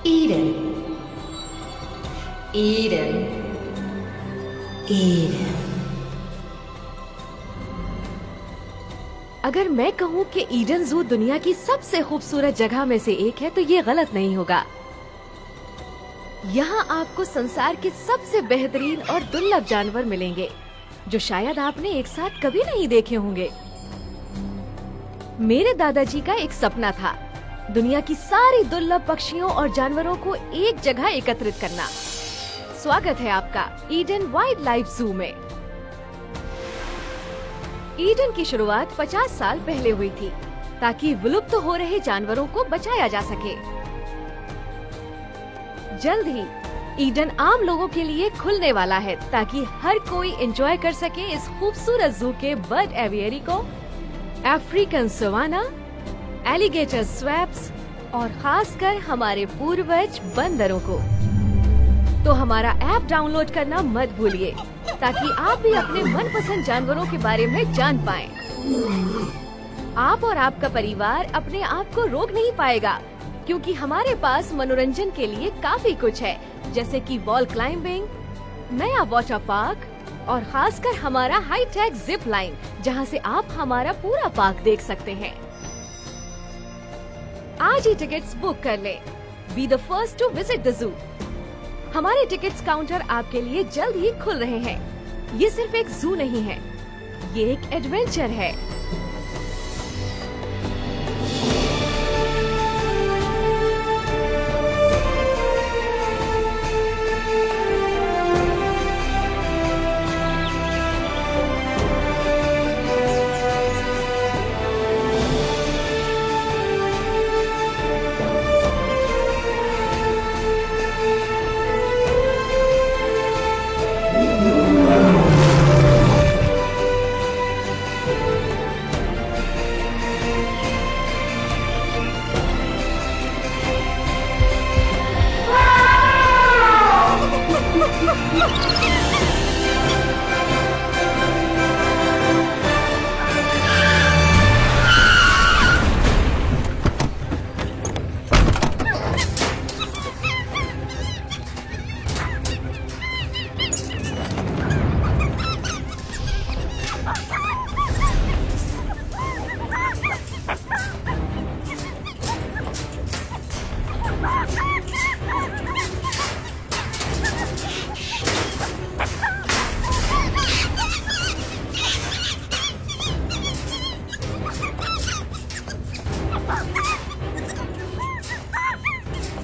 Eden, Eden, Eden। अगर मैं कहूँ कि ईडन जू दुनिया की सबसे खूबसूरत जगह में से एक है तो ये गलत नहीं होगा। यहाँ आपको संसार के सबसे बेहतरीन और दुर्लभ जानवर मिलेंगे जो शायद आपने एक साथ कभी नहीं देखे होंगे। मेरे दादाजी का एक सपना था दुनिया की सारी दुर्लभ पक्षियों और जानवरों को एक जगह एकत्रित करना। स्वागत है आपका ईडन वाइल्ड लाइफ जू में। ईडन की शुरुआत 50 साल पहले हुई थी ताकि विलुप्त हो रहे जानवरों को बचाया जा सके। जल्द ही ईडन आम लोगों के लिए खुलने वाला है ताकि हर कोई एंजॉय कर सके इस खूबसूरत जू के बर्ड एवियरी को, अफ्रीकन सवाना, एलिगेटर स्वैप्स और खासकर हमारे पूर्वज बंदरों को। तो हमारा ऐप डाउनलोड करना मत भूलिए ताकि आप भी अपने मनपसंद जानवरों के बारे में जान पाएं। आप और आपका परिवार अपने आप को रोक नहीं पाएगा क्योंकि हमारे पास मनोरंजन के लिए काफी कुछ है, जैसे कि वॉल क्लाइंबिंग, नया वाटर पार्क और खासकर हमारा हाई टेक जिप लाइन जहाँ से आप हमारा पूरा पार्क देख सकते हैं। आज ही टिकट्स बुक कर लें। Be the first to visit the zoo. हमारे टिकट्स काउंटर आपके लिए जल्द ही खुल रहे हैं। ये सिर्फ एक जू नहीं है, ये एक एडवेंचर है।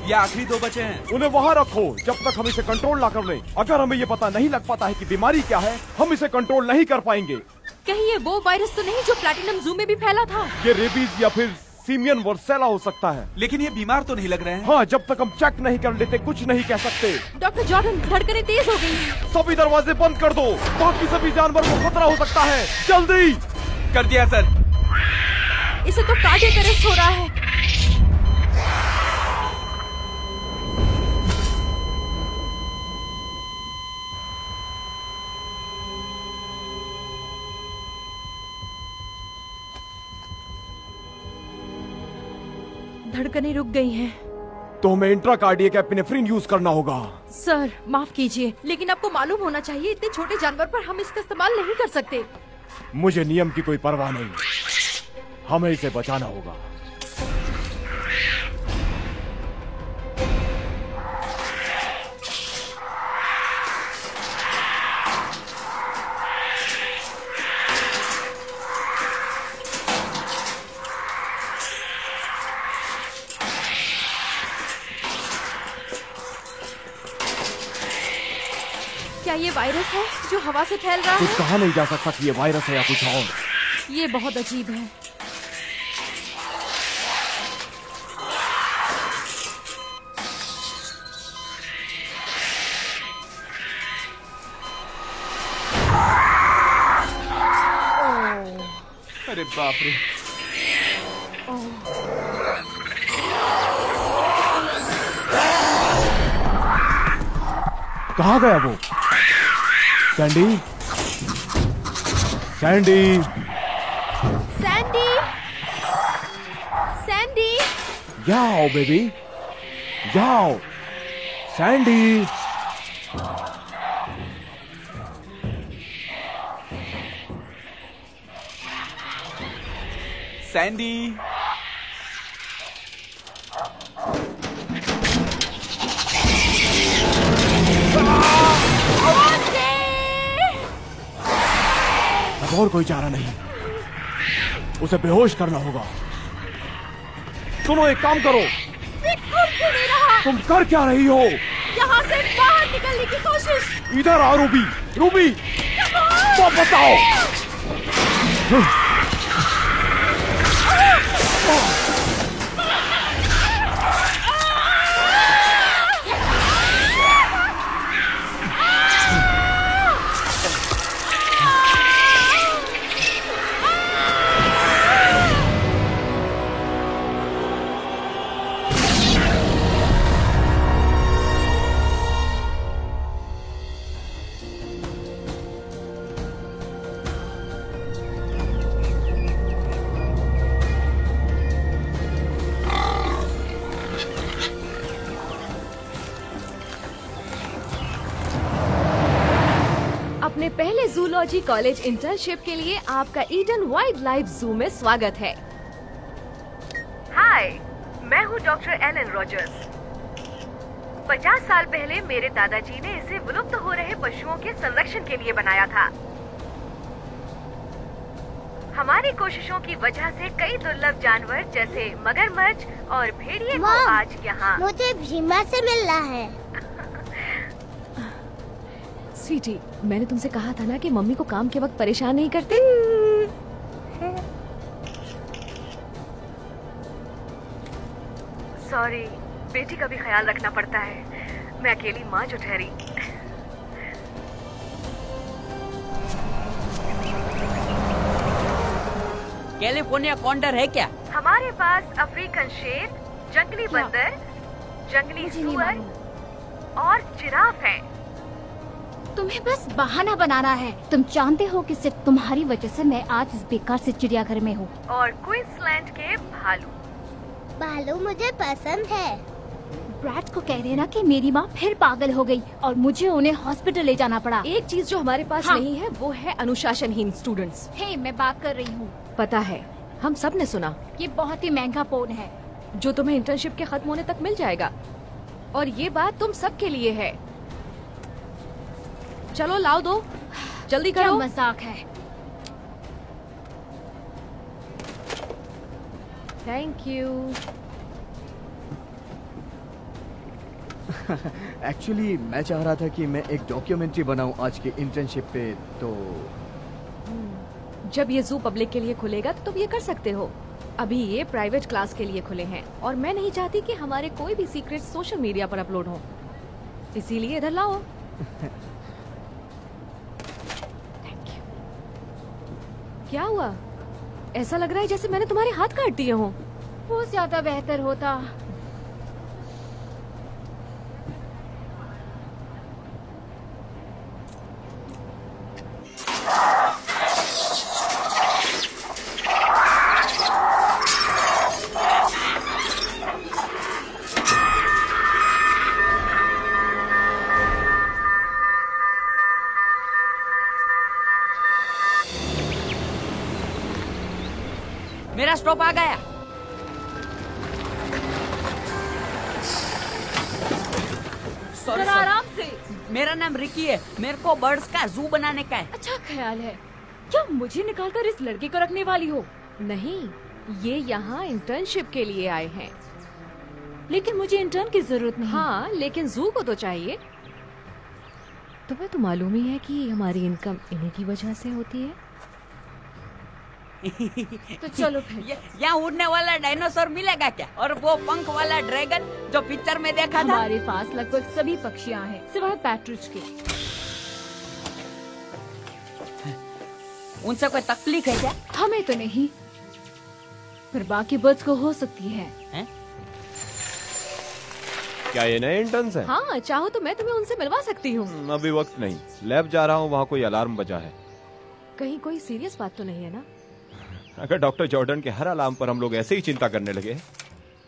ये आखिरी 2 बचे हैं। उन्हें वहाँ रखो जब तक हम इसे कंट्रोल ना कर लें। अगर हमें ये पता नहीं लग पाता है कि बीमारी क्या है, हम इसे कंट्रोल नहीं कर पाएंगे। कहीं ये वो वायरस तो नहीं जो प्लैटिनम जू में भी फैला था? ये रेबीज या फिर सीमियन वर्सेला हो सकता है। लेकिन ये बीमार तो नहीं लग रहे हैं। हाँ, जब तक हम चेक नहीं कर लेते कुछ नहीं कह सकते। डॉक्टर जॉर्डन, धड़कनें तेज हो गई हैं। सभी दरवाजे बंद कर दो, बाकी सभी जानवर को खतरा हो सकता है। जल्दी। कर दिया सर। इसे तो कार्डियक अरेस्ट हो रहा है। धड़कनें रुक गई हैं। तो हमें इंट्राकार्डियक एपिनेफ्रिन यूज करना होगा। सर माफ कीजिए, लेकिन आपको मालूम होना चाहिए इतने छोटे जानवर पर हम इसका इस्तेमाल नहीं कर सकते। मुझे नियम की कोई परवाह नहीं, हमें इसे बचाना होगा। क्या ये वायरस है जो हवा से फैल रहा है? कुछ कहा नहीं जा सकता कि ये वायरस है या कुछ और। ये बहुत अजीब है। अरे बाप रे। कहाँ गया वो? Sandy, Sandy, Sandy, Sandy. यहाँ आओ बेबी, जाओ सैंडी। सैंडी, अब और कोई चारा नहीं, उसे बेहोश करना होगा। सुनो, एक काम करो। तुम कर क्या रही हो? यहाँ से बाहर निकलने की कोशिश। इधर आ रूबी। रूबी, तो बताओ। अपने पहले जूलॉजी कॉलेज इंटर्नशिप के लिए आपका ईडन वाइल्ड लाइफ जू में स्वागत है। हाय, मैं हूँ डॉक्टर एलन रॉजर्स। 50 साल पहले मेरे दादाजी ने इसे विलुप्त हो रहे पशुओं के संरक्षण के लिए बनाया था। हमारी कोशिशों की वजह से कई दुर्लभ जानवर जैसे मगरमच्छ और भेड़िए को आज यहाँ। मुझे भीमा से मिलना है। स्वीटी, मैंने तुमसे कहा था ना कि मम्मी को काम के वक्त परेशान नहीं करते। सॉरी, बेटी का भी ख्याल रखना पड़ता है। मैं अकेली माँ जो ठहरी। कैलिफोर्निया कॉन्डर है क्या? हमारे पास अफ्रीकन शेर, जंगली बंदर, जंगली सुअर और जिराफ है। तुम्हें बस बहाना बनाना है। तुम जानते हो कि सिर्फ तुम्हारी वजह से मैं आज इस बेकार से चिड़ियाघर में हूँ। और क्वींसलैंड के भालू। भालू मुझे पसंद है। ब्रैड को कह देना कि मेरी माँ फिर पागल हो गई और मुझे उन्हें हॉस्पिटल ले जाना पड़ा। एक चीज जो हमारे पास नहीं है वो है अनुशासनहीन स्टूडेंट्स। हे, मैं बात कर रही हूँ। पता है, हम सब ने सुना। ये बहुत ही महंगा फोन है जो तुम्हें इंटर्नशिप के खत्म होने तक मिल जाएगा, और ये बात तुम सब के लिए है। चलो लाओ दो, जल्दी क्या करो। मजाक है। Thank you. एक्चुअली मैं चाह रहा था कि मैं एक डॉक्यूमेंट्री बनाऊं आज के इंटर्नशिप पे, तो जब ये जू पब्लिक के लिए खुलेगा तो तुम ये कर सकते हो। अभी ये प्राइवेट क्लास के लिए खुले हैं और मैं नहीं चाहती कि हमारे कोई भी सीक्रेट सोशल मीडिया पर अपलोड हो, इसीलिए इधर लाओ। क्या हुआ? ऐसा लग रहा है जैसे मैंने तुम्हारे हाथ काट दिए हों। वो ज्यादा बेहतर होता। मेरा स्टॉप आ गया। सॉरी, जरा आराम से। मेरा नाम रिकी है। मेरे को बर्ड्स का जू बनाने का है। अच्छा ख्याल है। क्या मुझे निकालकर इस लड़के को रखने वाली हो? नहीं, ये यहाँ इंटर्नशिप के लिए आए हैं। लेकिन मुझे इंटर्न की जरूरत नहीं। हाँ, लेकिन जू को तो चाहिए। तुम्हें तो मालूम ही है कि हमारी इनकम इन्हीं की वजह से होती है। तो चलो फिर। यहाँ उड़ने वाला डायनासोर मिलेगा क्या? और वो पंख वाला ड्रैगन जो पिक्चर में देखा था? हमारे पास लगभग सभी पक्षियाँ हैं सिवाय पैट्रिज के। उनसे कोई तकलीफ है क्या? हमें तो नहीं, पर बाकी बर्ड्स को हो सकती है। क्या ये नए इंटर्न्स हैं? हाँ, चाहो तो मैं तुम्हें उनसे मिलवा सकती हूँ। अभी वक्त नहीं, लैब जा रहा हूँ, वहाँ कोई अलार्म बजा है। कहीं कोई सीरियस बात तो नहीं है ना? अगर डॉक्टर जॉर्डन के हर अलार्म पर हम लोग ऐसे ही चिंता करने लगे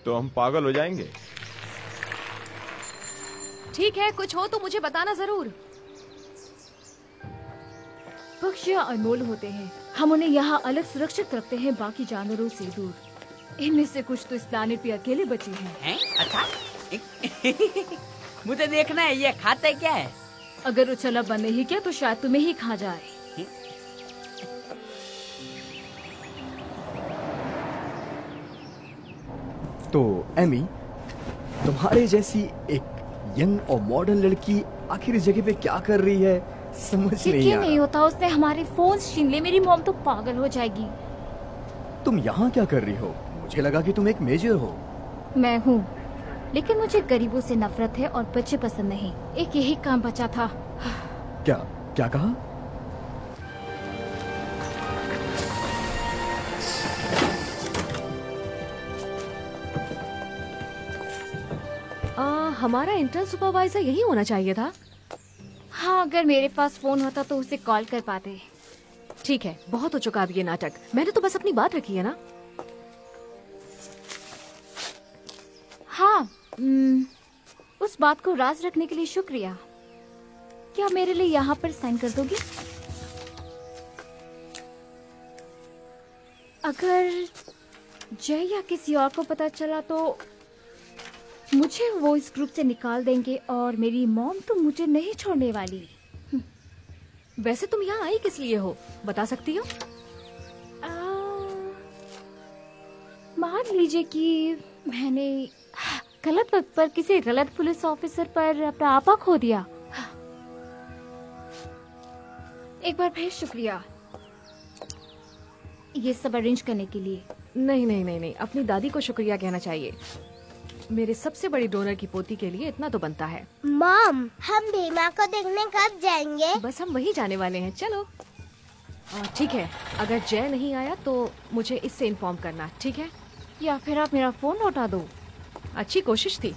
तो हम पागल हो जाएंगे। ठीक है, कुछ हो तो मुझे बताना जरूर। पक्षियाँ अनमोल होते हैं, हम उन्हें यहाँ अलग सुरक्षित रखते हैं बाकी जानवरों से दूर। इनमें से कुछ तो इस प्लानेट पे अकेले बचे हैं। अच्छा मुझे देखना है ये खाते क्या है। अगर उछला बंद नहीं किया तो शायद तुम्हें ही खा जाए। तो एमी, तुम्हारे जैसी एक यंग और मॉडर्न लड़की आखिर इस जगह पे क्या कर रही है, समझ नहीं आ रहा। नहीं होता, उसने हमारे फोन छीन लिए। मेरी मॉम तो पागल हो जाएगी। तुम यहाँ क्या कर रही हो? मुझे लगा कि तुम एक मेजर हो। मैं हूँ, लेकिन मुझे गरीबों से नफरत है और बच्चे पसंद नहीं। एक यही काम बचा था। क्या क्या कहा? हमारा इंटर्न सुपरवाइजर यही होना चाहिए था। हाँ, अगर मेरे पास फोन होता तो उसे कॉल कर पाते। ठीक है, बहुत हो चुका अब ये नाटक। मैंने तो बस अपनी बात रखी है ना। हाँ, उस बात को राज रखने के लिए शुक्रिया। क्या मेरे लिए यहाँ पर साइन कर दोगी? अगर जय या किसी और को पता चला तो मुझे वो इस ग्रुप से निकाल देंगे और मेरी मॉम तो मुझे नहीं छोड़ने वाली। वैसे तुम यहाँ आई किस लिए हो, बता सकती हो? मान लीजिए कि मैंने गलत वक्त पर किसी गलत पुलिस ऑफिसर पर अपना आपा खो दिया। एक बार फिर शुक्रिया ये सब अरेंज करने के लिए। नहीं नहीं नहीं नहीं, अपनी दादी को शुक्रिया कहना चाहिए। मेरे सबसे बड़ी डोनर की पोती के लिए इतना तो बनता है। मॉम, हम भीमा को देखने कब जाएंगे? बस हम वही जाने वाले हैं, चलो। ठीक है, अगर जय नहीं आया तो मुझे इससे इन्फॉर्म करना, ठीक है? या फिर आप मेरा फोन लौटा दो। अच्छी कोशिश थी।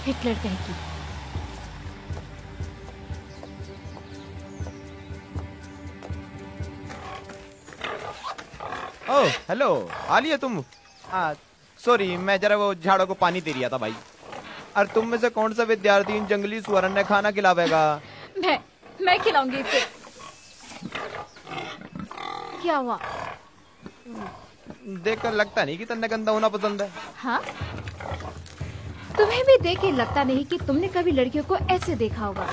हिटलर कहेगी। ओह हेलो, आ लिया तुम? सॉरी, मैं जरा वो झाड़ों को पानी दे रहा था भाई। और तुम में से कौन सा विद्यार्थी इन जंगली सुअर ने खाना खिलावेगा? मैं खिलाऊंगी इसे। क्या हुआ? देखकर लगता नहीं कि तन्ने गंदा होना पसंद है। हाँ, तुम्हें भी देख के लगता नहीं कि तुमने कभी लड़कियों को ऐसे देखा होगा।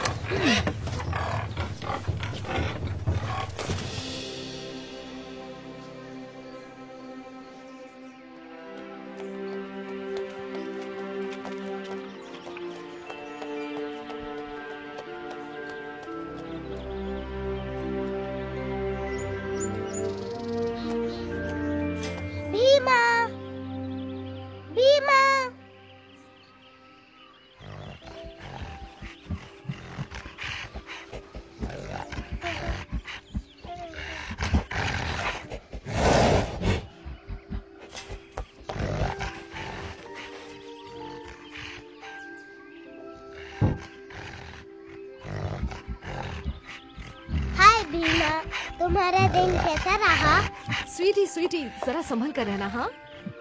तुम्हारा दिन कैसा रहा? स्वीटी स्वीटी, जरा संभल कर रहना। हाँ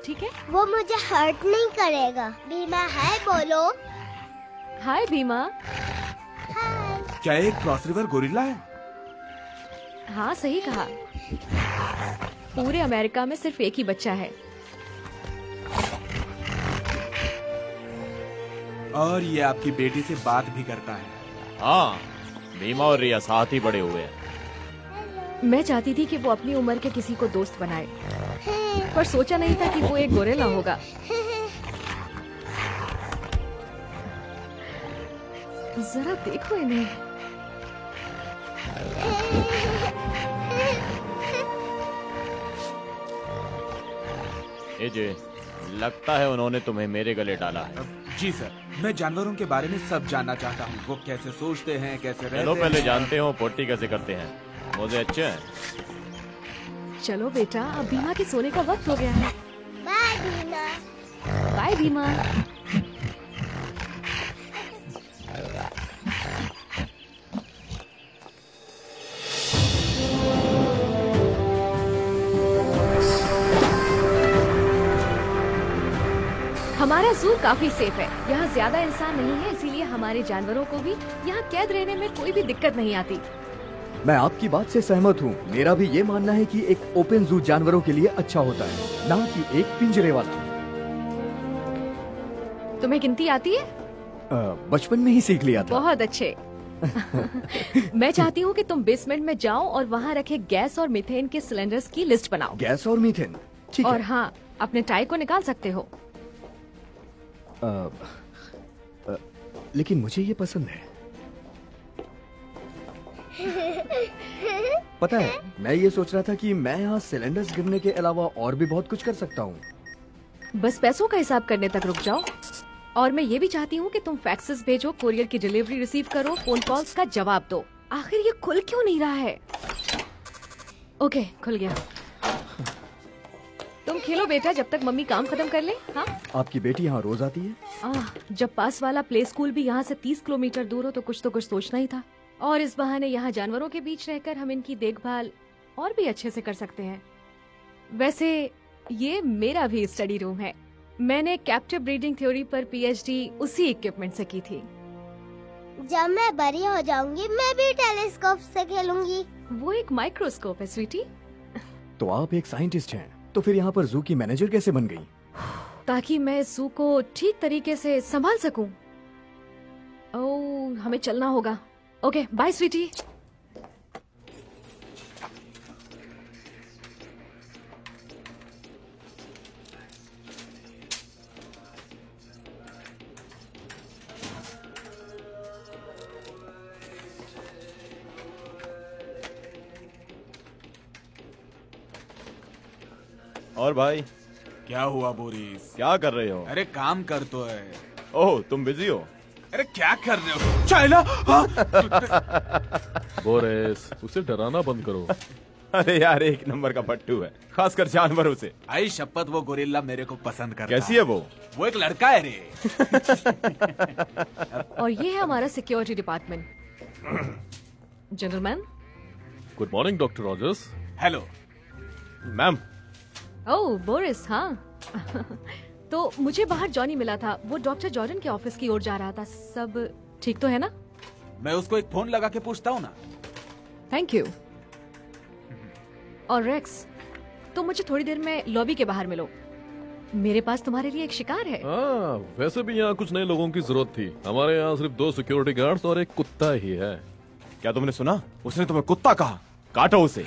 ठीक है, वो मुझे हर्ट नहीं करेगा। भीमा हाय बोलो। हाय भीमा। हाय। क्या एक क्रॉस रिवर गोरिल्ला है? हाँ सही कहा, पूरे अमेरिका में सिर्फ एक ही बच्चा है। और ये आपकी बेटी से बात भी करता है। हाँ, भीमा और रिया साथ ही बड़े हुए हैं। मैं चाहती थी कि वो अपनी उम्र के किसी को दोस्त बनाए, पर सोचा नहीं था कि वो एक गोरिल्ला होगा। जरा देखो इन्हें। एजे, लगता है उन्होंने तुम्हें मेरे गले डाला है। जी सर, मैं जानवरों के बारे में सब जानना चाहता हूँ। वो कैसे सोचते हैं, कैसे रहते हैं। चलो पहले जानते हो पोटी कैसे करते हैं। मुझे अच्छे हैं। चलो बेटा, अब भीमा के सोने का वक्त हो गया है। बाय भीमा। बाय भीमा। हमारा जू काफी सेफ है। यहाँ ज्यादा इंसान नहीं है, इसीलिए हमारे जानवरों को भी यहाँ कैद रहने में कोई भी दिक्कत नहीं आती। मैं आपकी बात से सहमत हूँ। मेरा भी ये मानना है कि एक ओपन जू जानवरों के लिए अच्छा होता है, ना कि एक पिंजरे वाला। तुम्हें गिनती आती है? बचपन में ही सीख लिया था। बहुत अच्छे। मैं चाहती हूँ कि तुम बेसमेंट में जाओ और वहाँ रखे गैस और मीथेन के सिलेंडर्स की लिस्ट बनाओ। गैस और मीथेन, ठीक है। और हाँ, अपने टाई को निकाल सकते हो। लेकिन मुझे ये पसंद है। पता है, मैं ये सोच रहा था कि मैं यहाँ सिलेंडर्स गिरने के अलावा और भी बहुत कुछ कर सकता हूँ। बस पैसों का हिसाब करने तक रुक जाओ। और मैं ये भी चाहती हूँ कि तुम फैक्सेस भेजो, कुरियर की डिलीवरी रिसीव करो, फोन कॉल्स का जवाब दो। आखिर ये खुल क्यों नहीं रहा है? ओके, खुल गया। तुम खेलो बेटा, जब तक मम्मी काम खत्म कर ले। हाँ, आपकी बेटी यहाँ रोज आती है? जब पास वाला प्ले स्कूल भी यहाँ से 30 किलोमीटर दूर हो तो कुछ सोचना ही था। और इस बहाने यहाँ जानवरों के बीच रहकर हम इनकी देखभाल और भी अच्छे से कर सकते हैं। वैसे ये मेरा भी स्टडी रूम है। मैंने कैप्टिव ब्रीडिंग थ्योरी पर पीएचडी उसी इक्विपमेंट से की थी। जब मैं बड़ी हो जाऊंगी मैं भी टेलीस्कोप से खेलूंगी। वो एक माइक्रोस्कोप है स्वीटी। तो आप एक साइंटिस्ट हैं, तो फिर यहाँ पर जू की मैनेजर कैसे बन गई? ताकि मैं जू को ठीक तरीके से संभाल सकूं। ओह, हमें चलना होगा। Okay, bye sweetie. और भाई क्या हुआ बोरिस? क्या कर रहे हो? अरे काम कर तो है। ओह, तुम बिजी हो? अरे क्या कर रहे हो? चाइना! बोरिस, उसे डराना बंद करो। अरे यार, एक नंबर का पट्टू है, खासकर जानवरों से। आई शपथ, वो गोरिल्ला मेरे को पसंद करता कैसी है वो? वो एक लड़का है रे। और ये है हमारा security department. Gentleman. Good morning doctor Rogers. Hello ma'am. Oh Boris, हाँ। तो मुझे बाहर जॉनी मिला था। वो डॉक्टर जॉर्डन के ऑफिस की ओर जा रहा था। सब ठीक तो है ना? मैं उसको एक फोन लगा के पूछता हूँ ना। Thank you. और रेक्स, तुम मुझे थोड़ी देर में लॉबी के बाहर मिलो। मेरे पास तुम्हारे लिए एक शिकार है। वैसे भी यहाँ कुछ नए लोगों की जरूरत थी। हमारे यहाँ सिर्फ 2 सिक्योरिटी गार्ड्स और एक कुत्ता ही है। क्या तुमने सुना? उसने तुम्हें कुत्ता कहा। काटो उसे।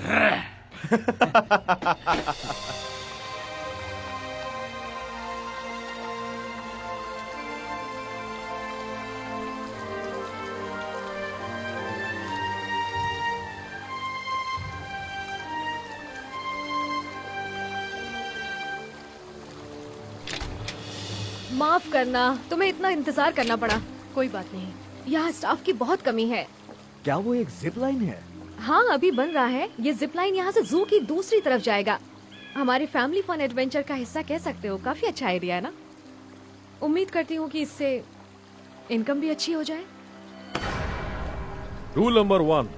माफ करना, तुम्हें इतना इंतजार करना पड़ा। कोई बात नहीं, यहाँ स्टाफ की बहुत कमी है। क्या वो एक जिप लाइन है? हाँ, अभी बन रहा है। ये जिप लाइन यहाँ से जू की दूसरी तरफ जाएगा। हमारे फैमिली फन एडवेंचर का हिस्सा कह सकते हो। काफी अच्छा आइडिया है ना? उम्मीद करती हूँ कि इससे इनकम भी अच्छी हो जाए। रूल नंबर 1,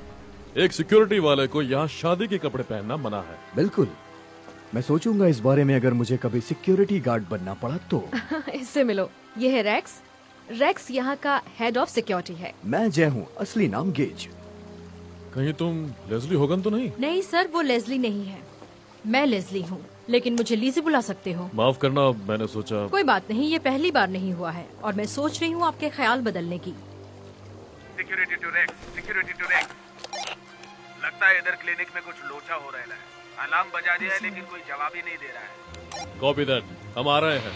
एक सिक्योरिटी वाले को यहाँ शादी के कपड़े पहनना मना है। बिल्कुल, मैं सोचूंगा इस बारे में अगर मुझे कभी सिक्योरिटी गार्ड बनना पड़ा तो। इससे मिलो, ये है रेक्स। रेक्स यहाँ का हेड ऑफ सिक्योरिटी है। मैं जय हूँ, असली नाम गेज। कहीं तुम लेस्ली होगन तो नहीं? नहीं सर, वो लेस्ली नहीं है। मैं लेस्ली हूँ, लेकिन मुझे लीजी बुला सकते हो। माफ करना, मैंने सोचा। कोई बात नहीं, ये पहली बार नहीं हुआ है और मैं सोच रही हूँ आपके ख्याल बदलने की। Security to Rex, security to Rex. लगता है इधर क्लिनिक में कुछ लोचा हो रहा है। अलार्म बजा दिया है लेकिन कोई जवाब ही नहीं दे रहा है। कॉपी दैट, हम आ रहे हैं।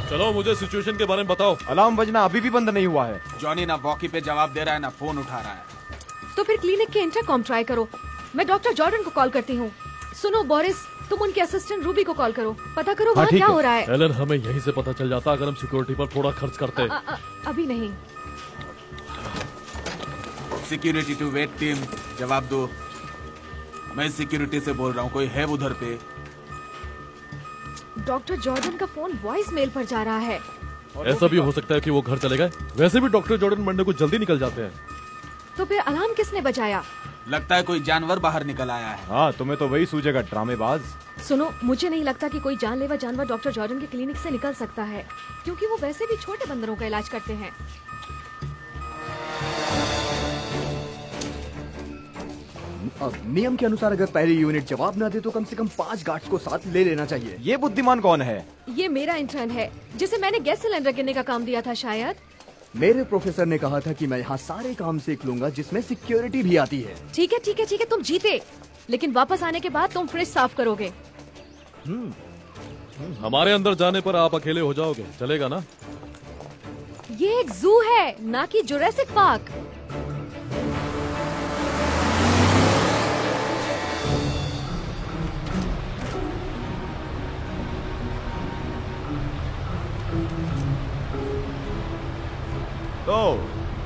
चलो, मुझे सिचुएशन के बारे में बताओ। अलार्म बजना अभी भी बंद नहीं हुआ है। जॉनी ना वॉकी पे जवाब दे रहा है ना फोन उठा रहा है। तो फिर क्लिनिक के इंटरकॉम ट्राई करो। मैं डॉक्टर जॉर्डन को कॉल करती हूँ। सुनो बोरिस, तुम उनके असिस्टेंट रूबी को कॉल करो। पता करो वहाँ क्या हो रहा है। एलन, हमें यहीं से पता चल जाता अगर हम सिक्योरिटी पर थोड़ा खर्च करते। अभी नहीं। सिक्योरिटी टू वेट टीम, जवाब दो। मैं सिक्योरिटी से बोल रहा हूँ, कोई है उधर पे? डॉक्टर जॉर्डन का फोन वॉइस मेल पर जा रहा है। ऐसा भी हो सकता है कि वो घर चले गए। वैसे भी डॉक्टर जॉर्डन मंडे को जल्दी निकल जाते हैं। तो फिर अलार्म किसने बजाया? लगता है कोई जानवर बाहर निकल आया है। हाँ, तुम्हें तो वही सूझेगा, ड्रामेबाज। सुनो, मुझे नहीं लगता कि कोई जानलेवा जानवर डॉक्टर जॉर्डन के क्लिनिक से निकल सकता है, क्योंकि वो वैसे भी छोटे बंदरों का इलाज करते हैं। अब नियम के अनुसार अगर पहली यूनिट जवाब ना दे तो कम से कम 5 गार्ड्स को साथ ले लेना चाहिए। ये बुद्धिमान कौन है? ये मेरा इंटर्न है, जिसे मैंने गैस सिलेंडर गिनने का काम दिया था शायद। मेरे प्रोफेसर ने कहा था कि मैं यहाँ सारे काम सीख लूंगा जिसमें सिक्योरिटी भी आती है। ठीक है ठीक है ठीक है, तुम जीते, लेकिन वापस आने के बाद तुम फ्रिज साफ करोगे। हमारे अंदर जाने पर आप अकेले हो जाओगे, चलेगा ना? ये एक जू है, ना कि जुरासिक पार्क। तो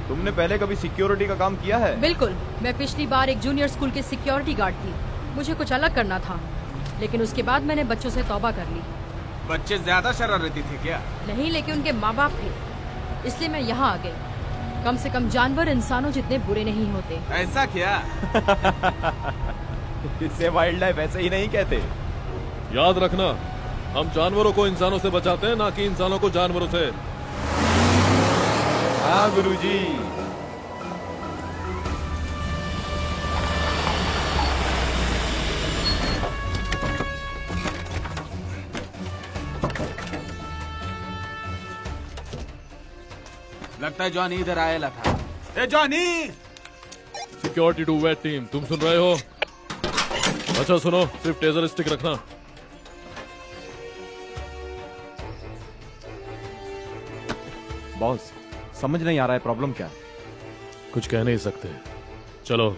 तुमने पहले कभी सिक्योरिटी का काम किया है? बिल्कुल, मैं पिछली बार एक जूनियर स्कूल के सिक्योरिटी गार्ड थी। मुझे कुछ अलग करना था, लेकिन उसके बाद मैंने बच्चों से तौबा कर ली। बच्चे ज्यादा शरारती थे क्या? नहीं, लेकिन उनके माँ बाप थे, इसलिए मैं यहाँ आ गई। कम से कम जानवर इंसानों जितने बुरे नहीं होते। ऐसा क्या? इसे वाइल्ड लाइफ ऐसे ही नहीं कहते। याद रखना, हम जानवरों को इंसानों से बचाते हैं, ना कि इंसानों को जानवरों से। हाँ गुरुजी। लगता है जॉनी इधर आएला था। ए Johnny! Security to wait team, तुम सुन रहे हो? अच्छा सुनो, सिर्फ टेजर स्टिक रखना। बॉस, समझ नहीं आ रहा है प्रॉब्लम क्या? कुछ कह नहीं सकते, चलो।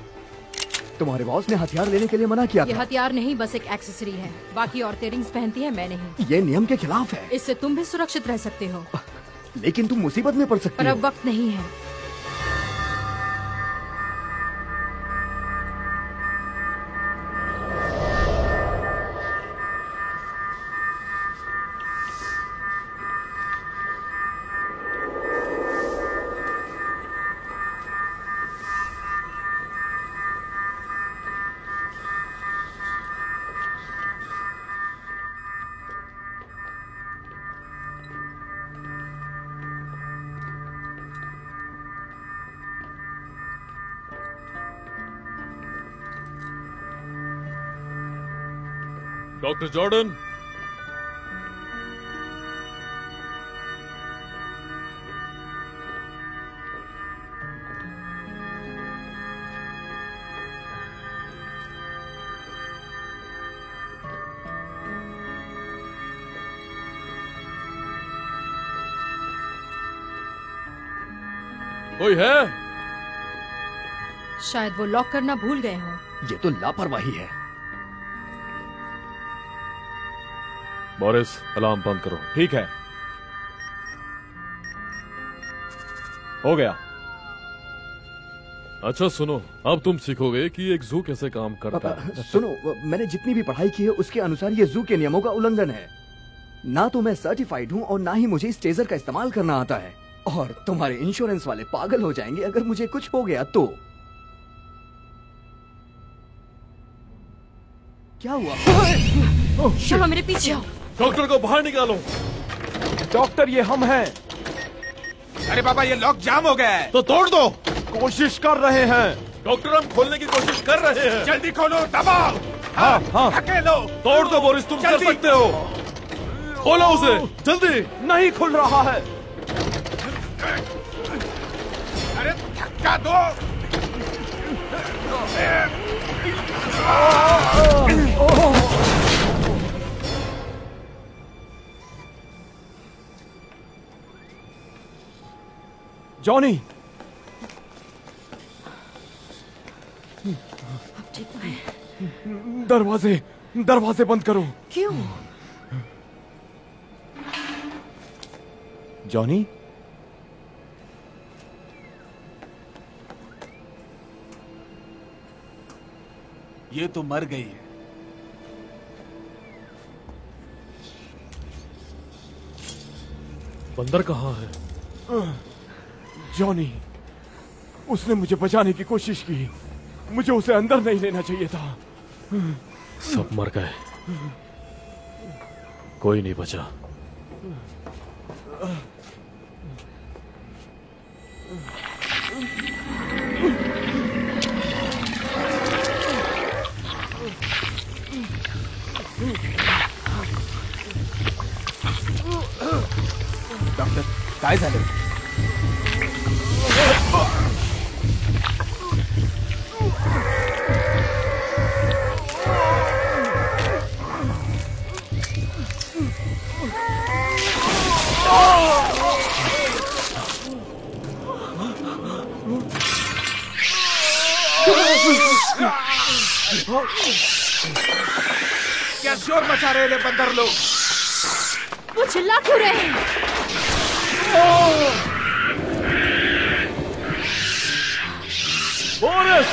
तुम्हारे बॉस ने हथियार लेने के लिए मना किया ये था। हथियार नहीं, बस एक एक्सेसरी है। बाकी औरतें रिंग्स पहनती हैं, मैं नहीं। ये नियम के खिलाफ है। इससे तुम भी सुरक्षित रह सकते हो, लेकिन तुम मुसीबत में पड़ सकती पर हो। अब वक्त नहीं है। डॉक्टर जॉर्डन, कोई है? शायद वो लॉक करना भूल गए हों। ये तो लापरवाही है। बोरिस, अलार्म बंद करो। ठीक है, हो गया। अच्छा सुनो, अब तुम सीखोगे कि एक जू कैसे काम करता है। सुनो, मैंने जितनी भी पढ़ाई की है उसके अनुसार ये जू के नियमों का उल्लंघन है। ना तो मैं सर्टिफाइड हूँ और ना ही मुझे इस टेजर का इस्तेमाल करना आता है। और तुम्हारे इंश्योरेंस वाले पागल हो जाएंगे अगर मुझे कुछ हो गया तो। क्या हुआ? चलो मेरे पीछे आओ। डॉक्टर को बाहर निकालो। डॉक्टर, ये हम हैं। अरे बाबा, ये लॉक जाम हो गया है। तो तोड़ दो। कोशिश कर रहे हैं। डॉक्टर, हम खोलने की कोशिश कर रहे हैं। जल्दी खोलो, दबाओ। हाँ हाँ, धकेलो। तोड़ दो बोरिस, तुम कर जल्दी। सकते हो। खोलो उसे, जल्दी। नहीं खुल रहा है। अरे धक्का दो। जॉनी, अब ठीक है। दरवाजे बंद करो। क्यों? जॉनी, ये तो मर गई है। बंदर कहाँ है? जॉनी, उसने मुझे बचाने की कोशिश की। मुझे उसे अंदर नहीं लेना चाहिए था। सब मर गए। कोई नहीं बचा। डॉक्टर काय झालं? क्या शोर मचा रहे हैं बंदर लोग? वो चिल्ला क्यों रहे हैं? बोरिस!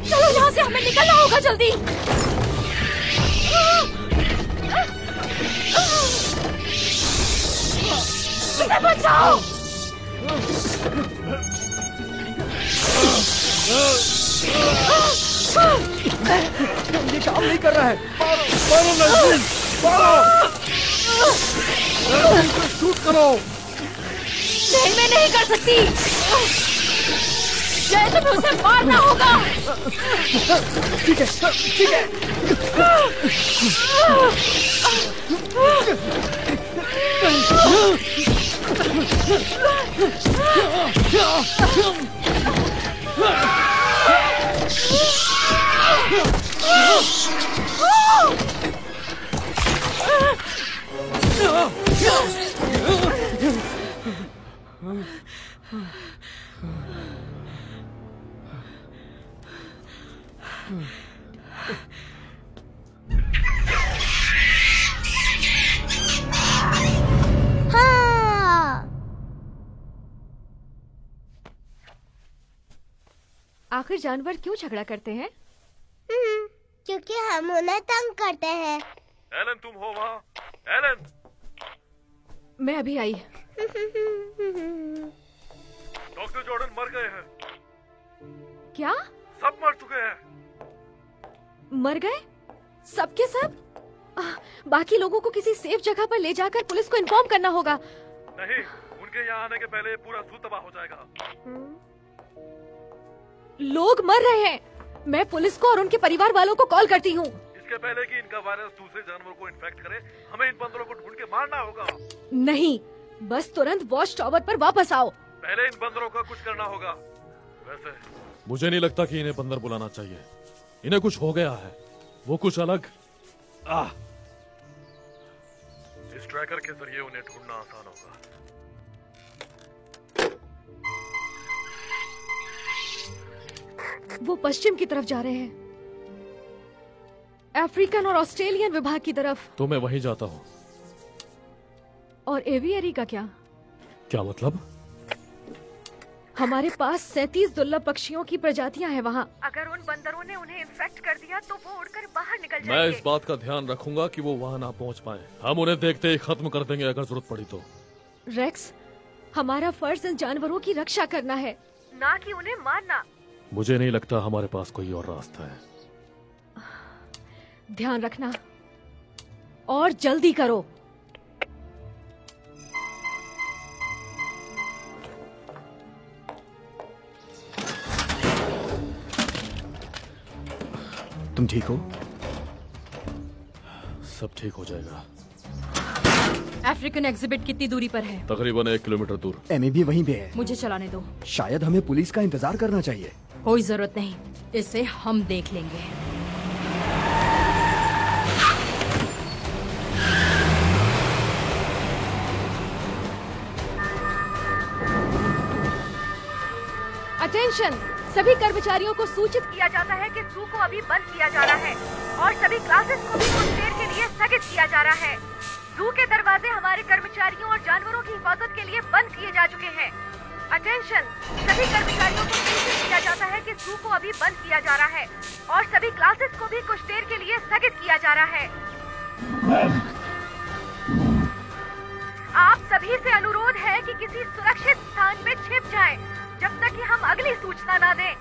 चलो यहाँ से, हमें निकलना होगा जल्दी। मुझे बचाओ। ये काम नहीं कर रहा है। मारो नहीं, मारो! शूट करो! नहीं, मैं नहीं कर सकती। जय, तुम्हें उसे मारना होगा। ठीक है, ठीक है। आखिर जानवर क्यों झगड़ा करते हैं? क्योंकि हम उन्हें तंग करते हैं। एलन, तुम हो वहाँ? एलन! मैं अभी आई। डॉक्टर जॉर्डन मर गए हैं। क्या? सब मर चुके हैं। मर गए? सब के सब? बाकी लोगों को किसी सेफ जगह पर ले जाकर पुलिस को इन्फॉर्म करना होगा। नहीं, उनके यहाँ आने के पहले पूरा जू तबाह हो जाएगा। लोग मर रहे हैं। मैं पुलिस को और उनके परिवार वालों को कॉल करती हूँ। इसके पहले कि इनका वायरस दूसरे जानवरों को इन्फेक्ट करे, हमें इन बंदरों को ढूंढ के मारना होगा। नहीं, बस तुरंत वॉच टावर पर वापस आओ। पहले इन बंदरों का कुछ करना होगा। वैसे मुझे नहीं लगता कि इन्हें बंदर बुलाना चाहिए। इन्हें कुछ हो गया है, वो कुछ अलग। इस ट्रैकर के जरिए उन्हें ढूंढना आसान होगा। वो पश्चिम की तरफ जा रहे हैं, अफ्रीकन और ऑस्ट्रेलियन विभाग की तरफ। तो मैं वहीं जाता हूँ। और एवियरी का क्या? क्या मतलब? हमारे पास 37 दुर्लभ पक्षियों की प्रजातियां हैं वहाँ। अगर उन बंदरों ने उन्हें इन्फेक्ट कर दिया तो वो उड़कर बाहर निकल जाएंगे। मैं इस बात का ध्यान रखूंगा कि वो वहाँ ना पहुँच पाए। हम उन्हें देखते ही खत्म कर देंगे अगर जरूरत पड़ी तो। रेक्स, हमारा फर्ज इन जानवरों की रक्षा करना है, ना कि उन्हें मारना। मुझे नहीं लगता हमारे पास कोई और रास्ता है। ध्यान रखना और जल्दी करो। तुम ठीक हो? सब ठीक हो जाएगा। अफ्रीकन एग्जिबिट कितनी दूरी पर है? तकरीबन 1 किलोमीटर दूर। एमी भी वहीं पे है। मुझे चलाने दो। शायद हमें पुलिस का इंतजार करना चाहिए। कोई जरूरत नहीं, इसे हम देख लेंगे। अटेंशन, सभी कर्मचारियों को सूचित किया जाता है कि जू को अभी बंद किया जा रहा है और सभी क्लासेस को भी कुछ देर के लिए स्थगित किया जा रहा है। जू के दरवाजे हमारे कर्मचारियों और जानवरों की हिफाजत के लिए बंद किए जा चुके हैं। अटेंशन, सभी कर्मचारियों को सूचित किया जाता है कि जू को अभी बंद किया जा रहा है और सभी क्लासेस को भी कुछ देर के लिए स्थगित किया जा रहा है। आप सभी से अनुरोध है कि किसी सुरक्षित स्थान में छिप जाएं, जब तक कि हम अगली सूचना ना दें।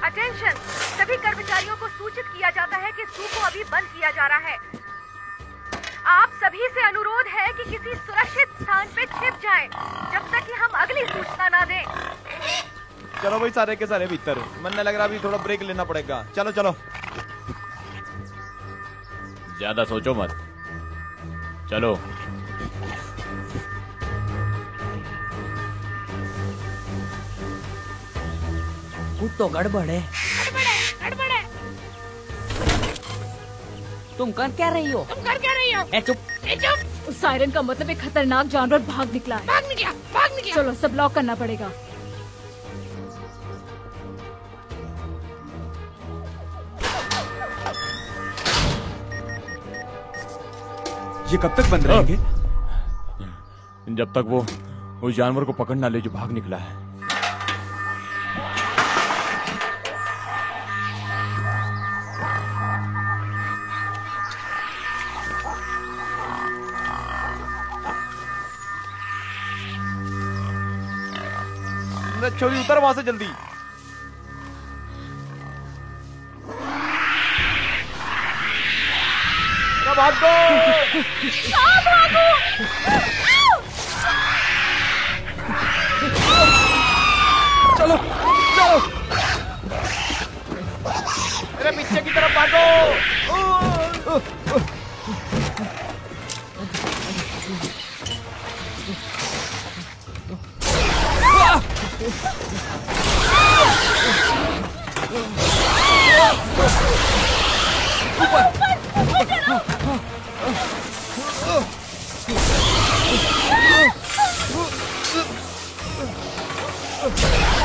अटेंशन, सभी कर्मचारियों को सूचित किया जाता है कि जू को अभी बंद किया जा रहा है। आप सभी से अनुरोध है कि किसी सुरक्षित स्थान पे छिप जाएं, जब तक कि हम अगली सूचना ना दें। चलो भाई, सारे के सारे भीतर। मन लग रहा अभी थोड़ा ब्रेक लेना पड़ेगा। चलो चलो। ज्यादा सोचो मत, चलो। कुछ तो गड़बड़ है। गड़बड़ है। तुम कर क्या रही हो? ए चुप। उस सायरन का मतलब एक खतरनाक जानवर भाग निकला है। भाग निकला। चलो सब लॉक करना पड़ेगा। ये कब तक बंद रहेंगे? जब तक वो उस जानवर को पकड़ ना ले जो भाग निकला है। छोरी उतर वहां से जल्दी। भागो। चलो चलो, अरे पीछे की तरफ भागो।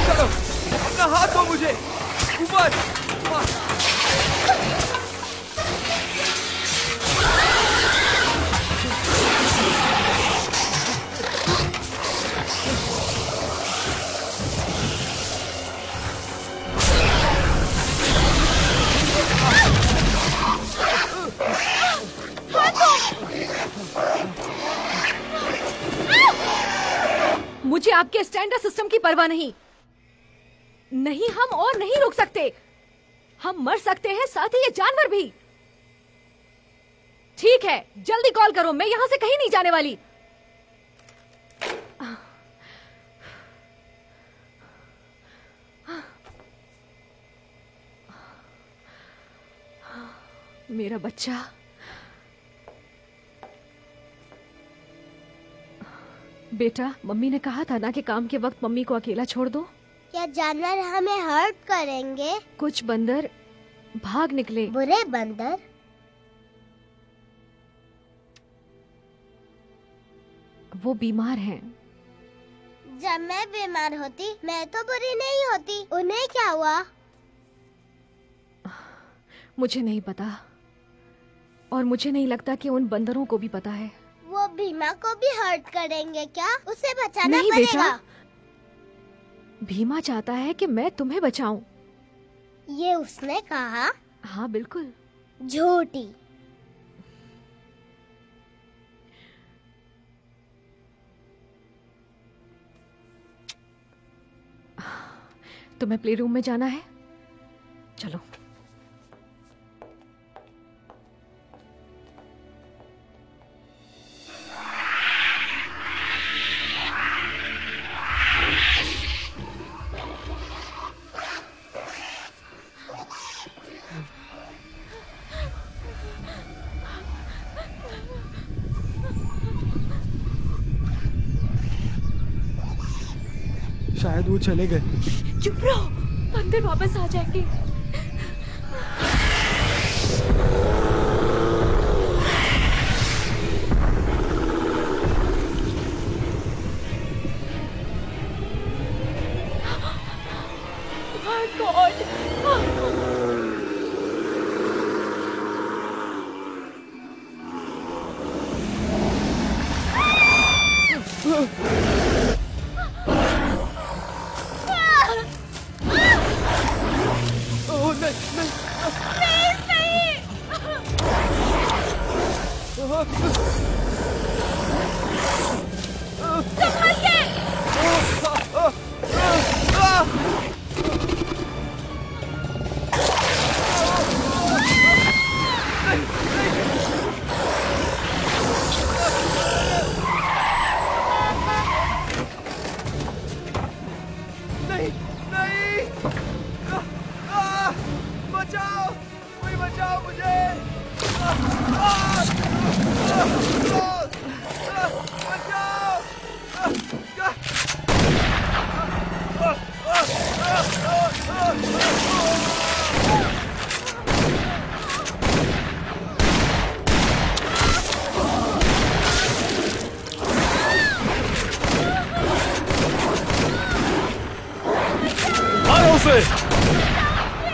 चलो, अपना हाथ दो मुझे। ऊपर। मुझे आपके स्टैंडर्ड सिस्टम की परवाह नहीं। नहीं, हम और नहीं रुक सकते। हम मर सकते हैं, साथ ही ये जानवर भी। ठीक है, जल्दी कॉल करो, मैं यहां से कहीं नहीं जाने वाली। मेरा बच्चा। बेटा, मम्मी ने कहा था ना कि काम के वक्त मम्मी को अकेला छोड़ दो। क्या जानवर हमें हर्ट करेंगे? कुछ बंदर भाग निकले। बुरे बंदर? वो बीमार हैं। जब मैं बीमार होती, मैं तो बुरी नहीं होती। उन्हें क्या हुआ? मुझे नहीं पता, और मुझे नहीं लगता कि उन बंदरों को भी पता है। वो भीमा को भी हर्ट करेंगे क्या? उसे बचाना नहीं पड़ेगा। बेटा, भीमा चाहता है कि मैं तुम्हें बचाऊं। ये उसने कहा? हाँ बिल्कुल। झूठी। तुम्हें प्ले रूम में जाना है? चलो। शायद वो चले गए। चुप रहो, अंदर वापस आ जाएंगे। My God!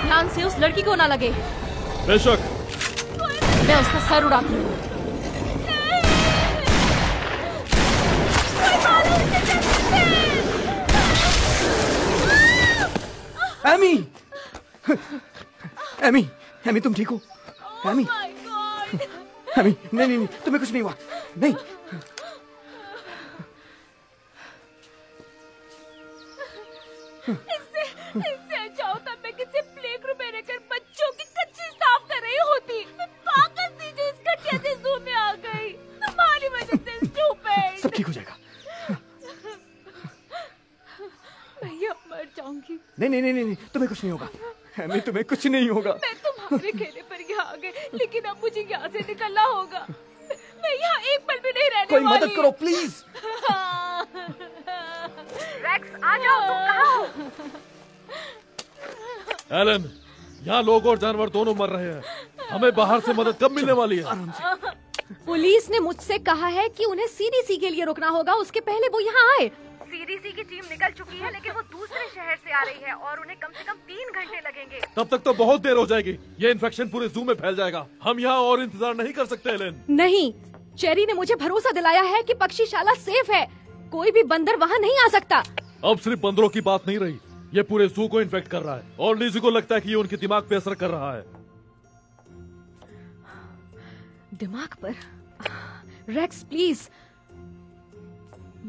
ध्यान से उस लड़की को ना लगे। बेशक। मैं उसका सर उड़ाती हूँ। एमी, एमी, एमी तुम ठीक हो? एमी, एमी, नहीं नहीं नहीं, तुम्हें कुछ नहीं हुआ, नहीं। इससे अच्छा होता मैं किसी प्ले ग्रुप में रहकर बच्चों की कच्ची साफ कर रही होती। मैं पागल थी जो इस घटिया से ज़ू में आ गई। तुम्हारी वजह से स्टूपिड। सब ठीक हो जाएगा। भैया मर जाऊंगी। नहीं नहीं नहीं नहीं, तुम्हें कुछ नहीं होगा। एमी तुम्हें कुछ नहीं होगा। मैं तुम्हारे कहने पर यहाँ आ गई, लेकिन अब मुझे यहाँ से निकलना होगा। मैं यहाँ एक पल भी नहीं रहने कोई वाली। मदद करो प्लीज। रेक्स आ जाओ, तुम कहाँ हो? एलन, यहाँ लोग और जानवर दोनों मर रहे हैं। हमें बाहर से मदद कब मिलने वाली है? पुलिस ने मुझसे कहा है कि उन्हें सीडीसी के लिए रुकना होगा, उसके पहले वो यहाँ आए। सीडीसी की टीम निकल चुकी है, लेकिन वो दूसरे शहर से आ रही है और उन्हें कम से कम 3 घंटे लगेंगे। तब तक तो बहुत देर हो जाएगी। ये इन्फेक्शन पूरे ज़ू में फैल जाएगा। हम यहाँ और इंतजार नहीं कर सकते एलन। नहीं, चेरी ने मुझे भरोसा दिलाया है कि पक्षीशाला सेफ है। कोई भी बंदर वहाँ नहीं आ सकता। अब सिर्फ बंदरों की बात नहीं रही, ये पूरे ज़ू को इन्फेक्ट कर रहा है और लिज़ी को लगता है कि ये उनके दिमाग पे असर कर रहा है। दिमाग पर? रेक्स प्लीज,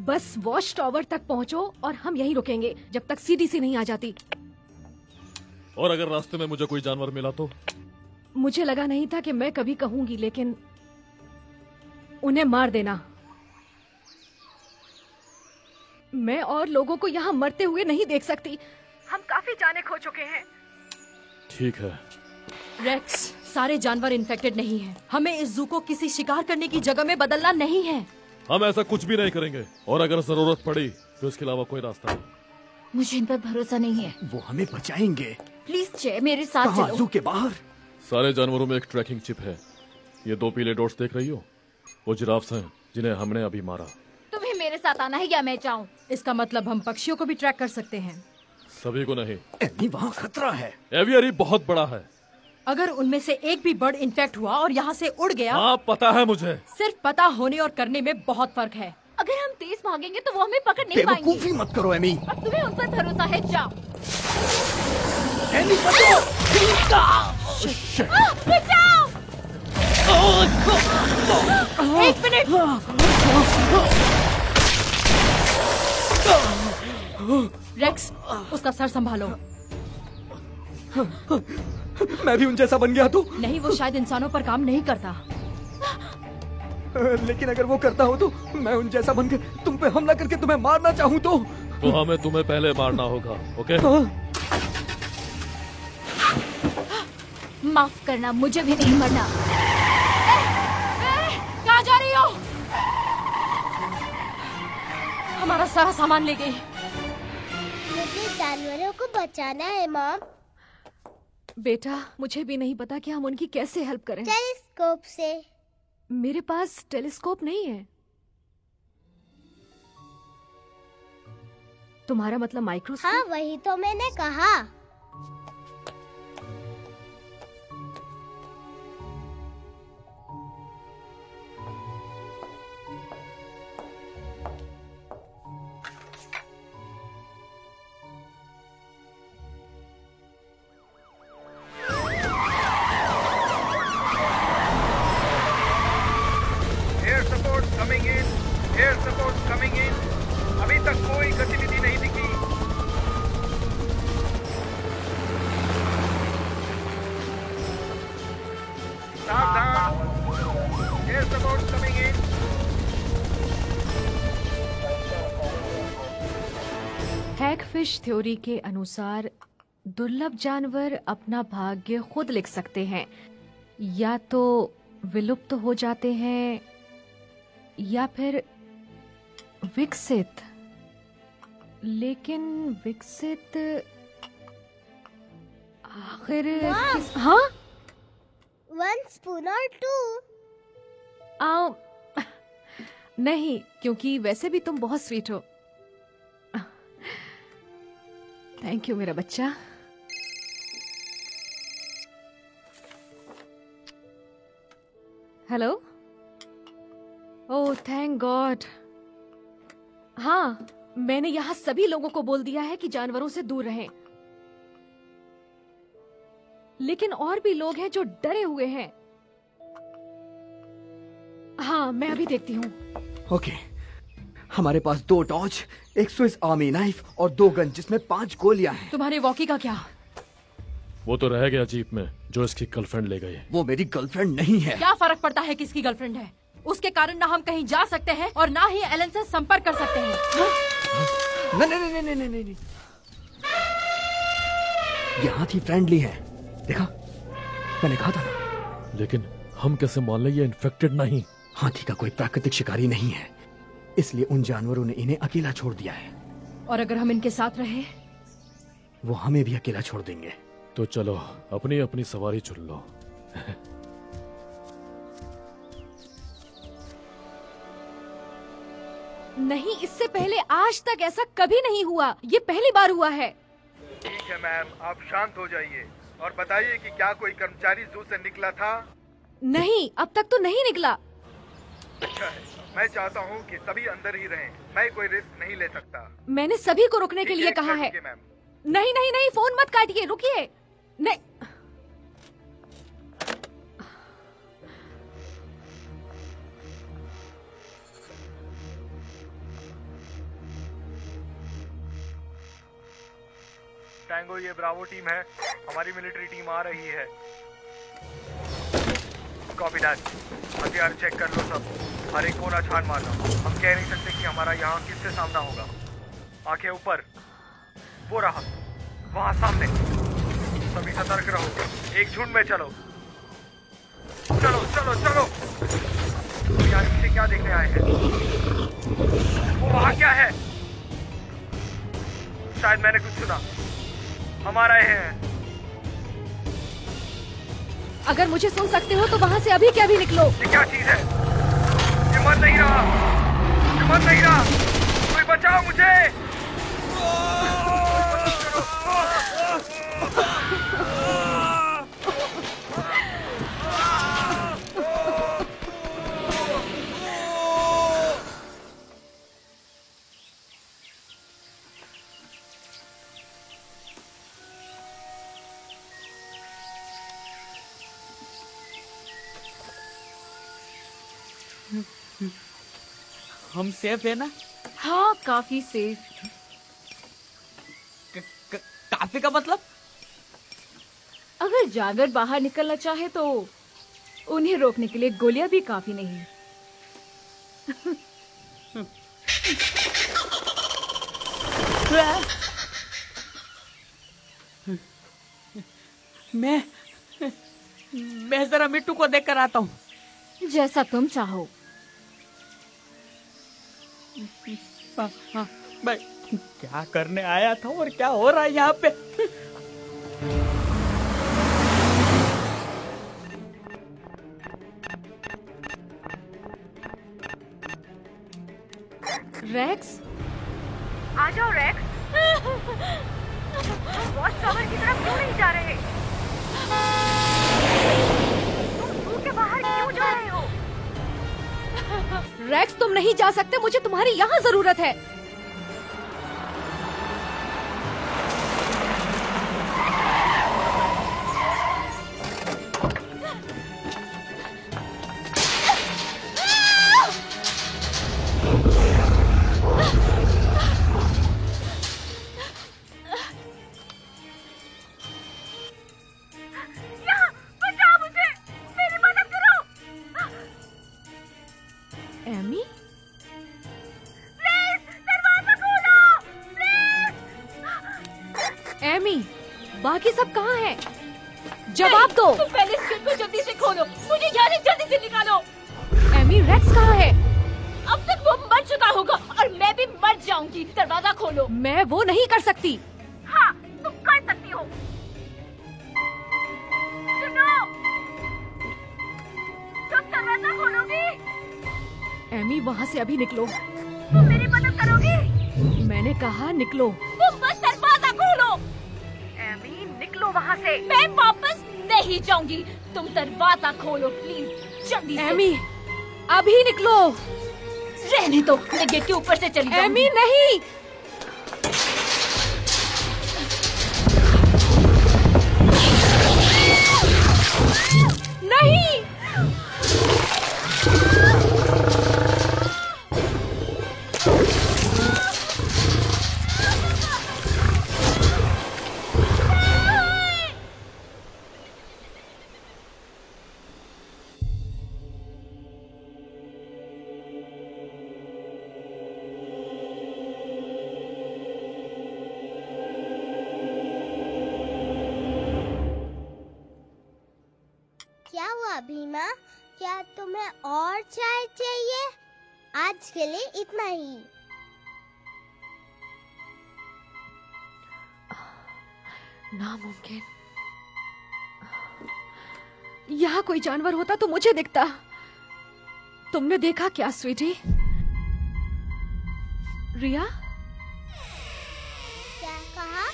बस वॉच टावर तक पहुंचो और हम यहीं रुकेंगे जब तक सीडीसी नहीं आ जाती। और अगर रास्ते में मुझे कोई जानवर मिला तो? मुझे लगा नहीं था कि मैं कभी कहूंगी, लेकिन उन्हें मार देना। मैं और लोगों को यहाँ मरते हुए नहीं देख सकती। हम काफी जाने खो चुके हैं। ठीक है। रेक्स, सारे जानवर इन्फेक्टेड नहीं हैं। हमें इस ज़ू को किसी शिकार करने की जगह में बदलना नहीं है। हम ऐसा कुछ भी नहीं करेंगे और अगर जरूरत पड़ी तो इसके अलावा कोई रास्ता नहीं। मुझे इन पर भरोसा नहीं है। वो हमें बचाएंगे। प्लीज जय, मेरे साथ कहाँ? चलो। ज़ू के बाहर। सारे जानवरों में एक ट्रैकिंग चिप है। ये 2 पीले डॉट्स देख रही हो? वो जिराफ्स हैं जिन्हें हमने अभी मारा। तुम्हें मेरे साथ आना है या मैं जाऊं? इसका मतलब हम पक्षियों को भी ट्रैक कर सकते हैं। सभी को नहीं। एमी, वहाँ खतरा है। एवियरी बहुत बड़ा है। अगर उनमें से एक भी बर्ड इन्फेक्ट हुआ और यहाँ से उड़ गया। हाँ, पता है मुझे। सिर्फ पता होने और करने में बहुत फर्क है। अगर हम तेज भागेंगे तो वो हमें पकड़ नहीं पाएंगे। बेवकूफी मत करो एमी। अब तुम्हें उन पर भरोसा है, जाओ। एमी बचाओ! बचाओ! 1 मिनट। रेक्स, उसका सर संभालो। मैं भी उन जैसा बन गया तो? नहीं, वो शायद इंसानों पर काम नहीं करता। लेकिन अगर वो करता हो तो मैं उन जैसा बनकर तुम पे हमला करके तुम्हें मारना चाहूँ तो हमें तुम्हें पहले मारना होगा, ओके? माफ करना, मुझे भी नहीं मरना। कहाँ जा रही हो? हमारा सारा सामान ले गई। जानवरों को बचाना है मॉम। बेटा, मुझे भी नहीं पता कि हम उनकी कैसे हेल्प करें। टेलीस्कोप से। मेरे पास टेलीस्कोप नहीं है। तुम्हारा मतलब माइक्रोस्कोप? हाँ, वही तो मैंने कहा। अभी तक कोई गतिविधि नहीं दिखी। सावधान, air support coming in. Hagfish theory के अनुसार दुर्लभ जानवर अपना भाग्य खुद लिख सकते हैं। या तो विलुप्त हो जाते हैं या फिर विकसित। लेकिन विकसित आखिर हाँ? 1 स्पून और 2? नहीं, क्योंकि वैसे भी तुम बहुत स्वीट हो। थैंक यू मेरा बच्चा। हेलो। Oh thank God. हाँ, मैंने यहाँ सभी लोगों को बोल दिया है कि जानवरों से दूर रहें। लेकिन और भी लोग हैं जो डरे हुए हैं। हाँ, मैं अभी देखती हूँ। ओके, हमारे पास 2 टॉर्च, एक स्विस आर्मी नाइफ और 2 गन जिसमें 5 गोलियां हैं। तुम्हारे वॉकी का क्या? वो तो रह गया जीप में जो इसकी गर्लफ्रेंड ले गई। वो मेरी गर्लफ्रेंड नहीं है। क्या फर्क पड़ता है किसकी गर्लफ्रेंड है? उसके कारण ना हम कहीं जा सकते हैं और ना ही एलन से संपर्क कर सकते हैं। नहीं। ये हाथी फ्रेंडली है, देखा? मैंने कहा था ना। लेकिन हम कैसे मान लें ये इन्फेक्टेड नहीं? हाथी का कोई प्राकृतिक शिकारी नहीं है, इसलिए उन जानवरों ने इन्हें अकेला छोड़ दिया है। और अगर हम इनके साथ रहे? वो हमें भी अकेला छोड़ देंगे। तो चलो अपनी अपनी सवारी चुन लो। नहीं, इससे पहले आज तक ऐसा कभी नहीं हुआ। ये पहली बार हुआ है। ठीक है मैम, आप शांत हो जाइए और बताइए कि क्या कोई कर्मचारी जू से निकला था? नहीं, अब तक तो नहीं निकला। अच्छा है, मैं चाहता हूँ कि सभी अंदर ही रहें। मैं कोई रिस्क नहीं ले सकता। मैंने सभी को रुकने के लिए कहा है। नहीं, फोन मत काटिए, रुकिए। नहीं, टैंगो, ये ब्रावो टीम है। हमारी मिलिट्री टीम आ रही है। Copy that. हथियार चेक कर लो सब। हर एक कोना छान मारना। हम कह नहीं सकते कि हमारा यहाँ किससे सामना होगा। आंखें ऊपर। वो रहा, वहाँ सामने। सभी सतर्क रहो। एक झुंड में चलो। चलो। तो यहाँ नीचे क्या देखने आए हैं? वो वहाँ क्या है? शायद मैंने कुछ सुना। हम आ रहे हैं। अगर मुझे सुन सकते हो तो वहाँ से अभी के अभी निकलो। ये क्या चीज है? ये मर नहीं रहा। कोई बचाओ मुझे। हम सेफ है ना? हाँ, काफी सेफ। काफी का मतलब? अगर जानवर बाहर निकलना चाहे तो उन्हें रोकने के लिए गोलियां भी काफी नहीं। मैं जरा मिट्टू को देख कर आता हूँ। जैसा तुम चाहो। क्या करने आया था और क्या हो रहा है यहाँ पे? रेक्स, आ जाओ रेक्स। वॉच टावर की तरफ क्यों नहीं जा रहे? तुम जू के बाहर क्यों जा रहे हो? रेक्स तुम नहीं जा सकते, मुझे तुम्हारी यहाँ जरूरत है। एमी, एमी, बाकी सब कहाँ हैं? जवाब दो। तुम पहले इस गेट को जल्दी से खोलो, मुझे यहाँ से जल्दी से निकालो। एमी, रेक्स कहाँ है? अब तक वो मर चुका होगा और मैं भी मर जाऊंगी। दरवाजा खोलो। मैं वो नहीं कर सकती। हाँ, तुम कर सकती हो। सुनो, तुम दरवाजा खोलोगी? एमी, वहाँ से अभी निकलो। तुम मेरी मदद करोगी? मैंने कहा निकलो। तुम बस दरवाजा खोलो। एमी, निकलो वहाँ से। मैं वापस नहीं जाऊंगी। तुम दरवाजा खोलो प्लीज, जल्दी से। एमी, अभी निकलो। रहने दो, मैं गेट के ऊपर से चली जाऊंगी। एमी, नहीं। नहीं। क्या हुआ भीमा? क्या तुम्हें और चाय चाहिए? आज के लिए इतना ही। नामुमकिन। यहाँ कोई जानवर होता तो मुझे दिखता। तुमने देखा क्या स्वीटी? रिया? क्या कहा?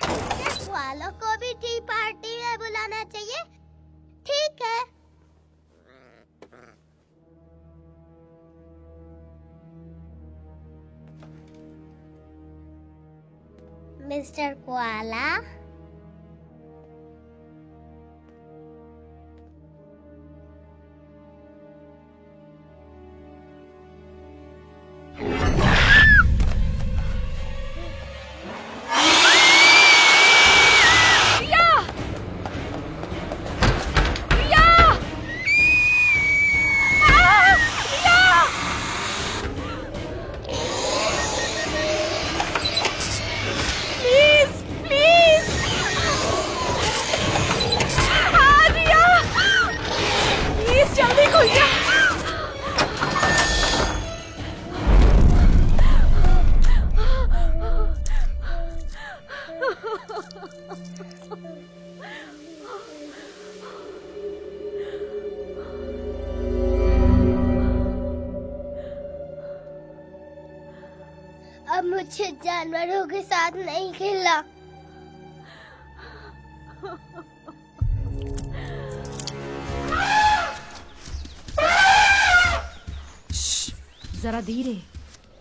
सिर्फ वालों को भी टी पार्टी में बुलाना चाहिए? ठीक है। मिस्टर कोआला, अब मुझे जानवरों के साथ नहीं खेलना। जरा धीरे।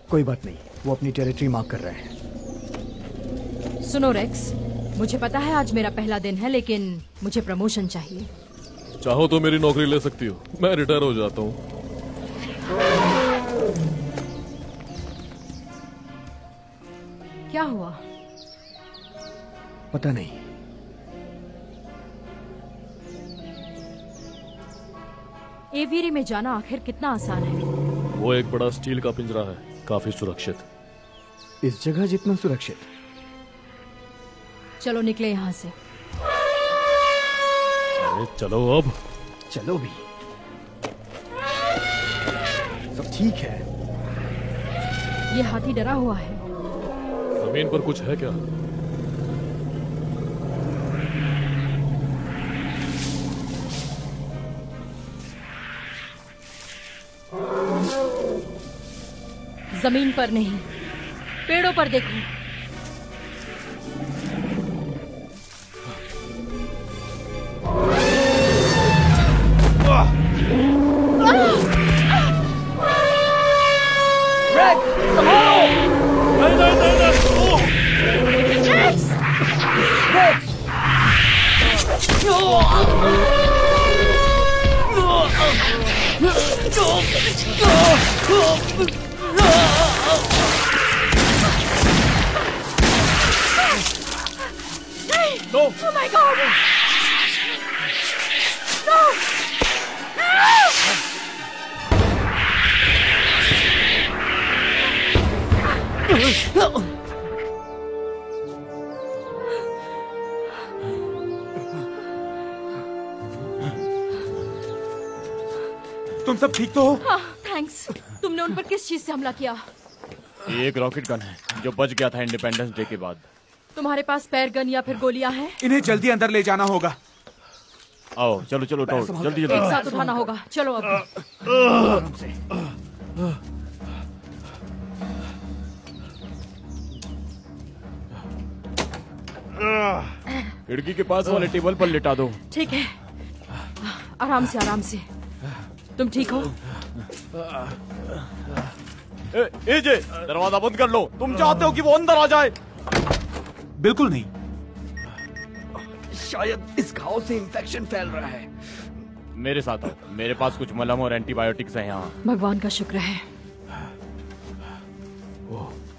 कोई बात नहीं, वो अपनी टेरिटरी मार्क कर रहे हैं। सुनो रेक्स, मुझे पता है आज मेरा पहला दिन है, लेकिन मुझे प्रमोशन चाहिए। चाहो तो मेरी नौकरी ले सकती हो, मैं रिटायर हो जाता हूँ। क्या हुआ? पता नहीं। एवियरी में जाना आखिर कितना आसान है? वो एक बड़ा स्टील का पिंजरा है, काफी सुरक्षित। इस जगह जितना सुरक्षित। चलो निकले यहाँ से। अरे चलो अब। चलो भी। सब ठीक है। ये हाथी डरा हुआ है। जमीन पर कुछ है क्या? जमीन पर नहीं, पेड़ों पर देखो। No! Oh my God! No! तुम सब ठीक तो हो? हाँ, थैंक्स। तुमने उन पर किस चीज से हमला किया? ये एक रॉकेट गन है जो बच गया था इंडिपेंडेंस डे के बाद। तुम्हारे पास पैर गन या फिर गोलियां हैं? इन्हें जल्दी अंदर ले जाना होगा। आओ चलो चलो उठाओ, जल्दी जल्दी। एक साथ उठाना होगा, चलो अब। आराम से। खिड़की के पास वाले टेबल पर लिटा दो। ठीक है, आराम से आराम से। तुम ठीक हो? एजे, दरवाजा बंद कर लो। तुम चाहते हो कि वो अंदर आ जाए? बिल्कुल नहीं। शायद इस घाव से इंफेक्शन फैल रहा है। मेरे साथ आओ, मेरे पास कुछ मलहम और एंटीबायोटिक्स हैं यहाँ। भगवान का शुक्र है।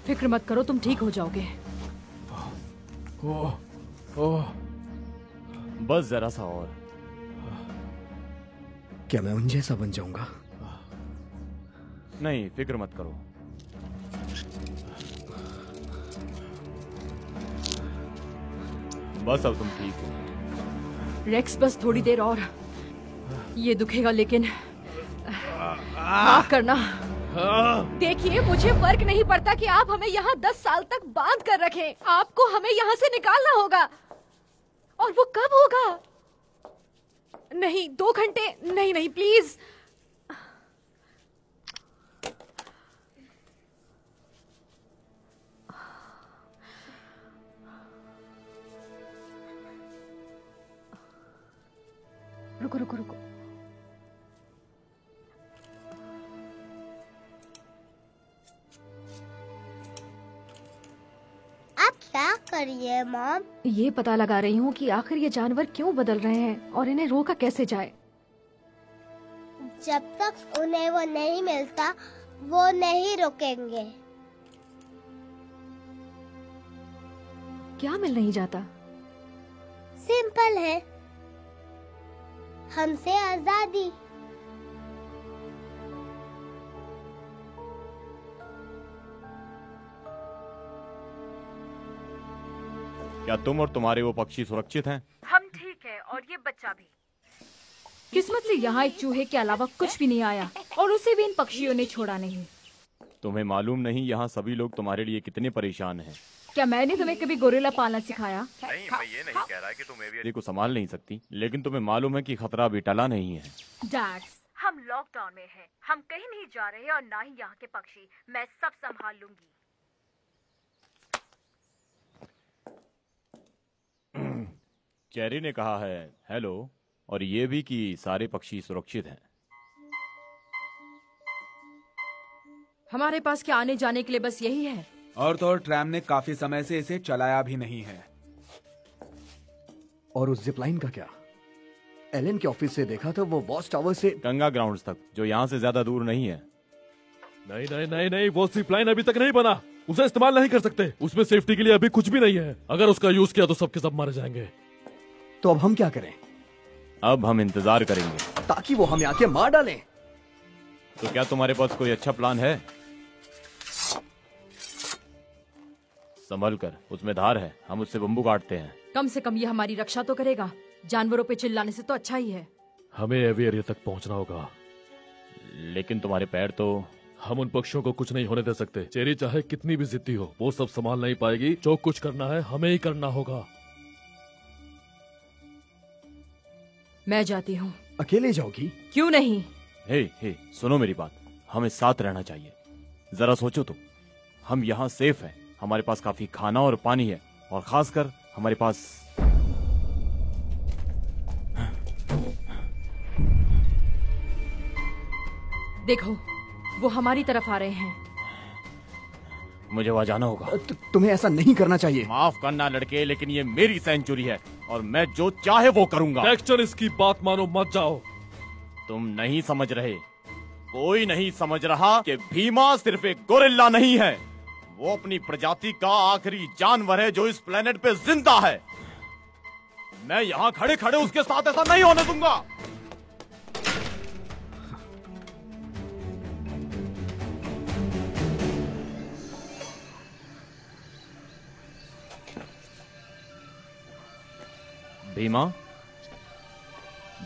फिक्र मत करो, तुम ठीक हो जाओगे। बस जरा सा और। क्या मैं उन जैसा बन जाऊंगा? नहीं, फिक्र मत करो। बस अब तुम ठीक हो। रेक्स, बस थोड़ी देर और। ये दुखेगा लेकिन माफ करना। देखिए, मुझे फर्क नहीं पड़ता कि आप हमें यहाँ 10 साल तक बांध कर रखें। आपको हमें यहाँ से निकालना होगा। और वो कब होगा? नहीं, 2 घंटे नहीं, नहीं प्लीज। रुको रुको रुको। आप क्या कर रही है मॉम? ये पता लगा रही हूँ कि आखिर ये जानवर क्यों बदल रहे हैं और इन्हें रोका कैसे जाए। जब तक उन्हें वो नहीं मिलता वो नहीं रुकेंगे। क्या मिल नहीं जाता? सिंपल है, हमसे आजादी। क्या तुम और तुम्हारे वो पक्षी सुरक्षित हैं? हम ठीक है, और ये बच्चा भी। किस्मत से यहाँ एक चूहे के अलावा कुछ भी नहीं आया, और उसे भी इन पक्षियों ने छोड़ा नहीं। तुम्हें मालूम नहीं यहाँ सभी लोग तुम्हारे लिए कितने परेशान हैं। क्या मैंने तुम्हें कभी गोरिल्ला पालना सिखाया? नहीं, मैं ये नहीं कह रहा कि तुम एवियरी को संभाल नहीं सकती, लेकिन तुम्हें मालूम है कि खतरा अभी टला नहीं है। डैड्स, हम लॉकडाउन में हैं। हम कहीं नहीं जा रहे और ना ही यहाँ के पक्षी। मैं सब संभाल लूंगी। चेरी ने कहा है हेलो, और ये भी कि सारे पक्षी सुरक्षित हैं। हमारे पास क्या आने जाने के लिए बस यही है। और तो और ट्रैम ने काफी समय से इसे चलाया भी नहीं है। और उस जिपलाइन का क्या? एलन के ऑफिस से देखा था, वो वॉच टावर से गंगा ग्राउंड्स तक, जो यहाँ से ज्यादा दूर नहीं है। नहीं नहीं नहीं नहीं, वो जिपलाइन अभी तक नहीं बना। उसे इस्तेमाल नहीं कर सकते। उसमें सेफ्टी के लिए अभी कुछ भी नहीं है। अगर उसका यूज किया तो सबके सब मारे जाएंगे। तो अब हम क्या करें? अब हम इंतजार करेंगे ताकि वो हमें आके मार डालें। तो क्या तुम्हारे पास कोई अच्छा प्लान है? संभल कर, उसमें धार है, हम उससे बम्बू काटते हैं। कम से कम ये हमारी रक्षा तो करेगा। जानवरों पे चिल्लाने से तो अच्छा ही है। हमें एवियरी तक पहुंचना होगा। लेकिन तुम्हारे पैर तो हम उन पक्षियों को कुछ नहीं होने दे सकते। चेरी चाहे कितनी भी जिद्दी हो, वो सब संभाल नहीं पाएगी। जो कुछ करना है हमें ही करना होगा। मैं जाती हूँ। अकेले जाओगी? क्यों नहीं? हे, सुनो मेरी बात। हमें साथ रहना चाहिए। जरा सोचो तो, हम यहाँ सेफ हैं। हमारे पास काफी खाना और पानी है, और खासकर हमारे पास देखो, वो हमारी तरफ आ रहे हैं। मुझे वहां जाना होगा। तुम्हें ऐसा नहीं करना चाहिए। माफ करना लड़के, लेकिन ये मेरी सेंचुरी है और मैं जो चाहे वो करूंगा। डेक्स्टर, इसकी बात मानो, मत जाओ। तुम नहीं समझ रहे, कोई नहीं समझ रहा कि भीमा सिर्फ एक गोरिल्ला नहीं है। वो अपनी प्रजाति का आखिरी जानवर है जो इस प्लेनेट पे जिंदा है। मैं यहाँ खड़े खड़े उसके साथ ऐसा नहीं होने दूंगा। भीमा,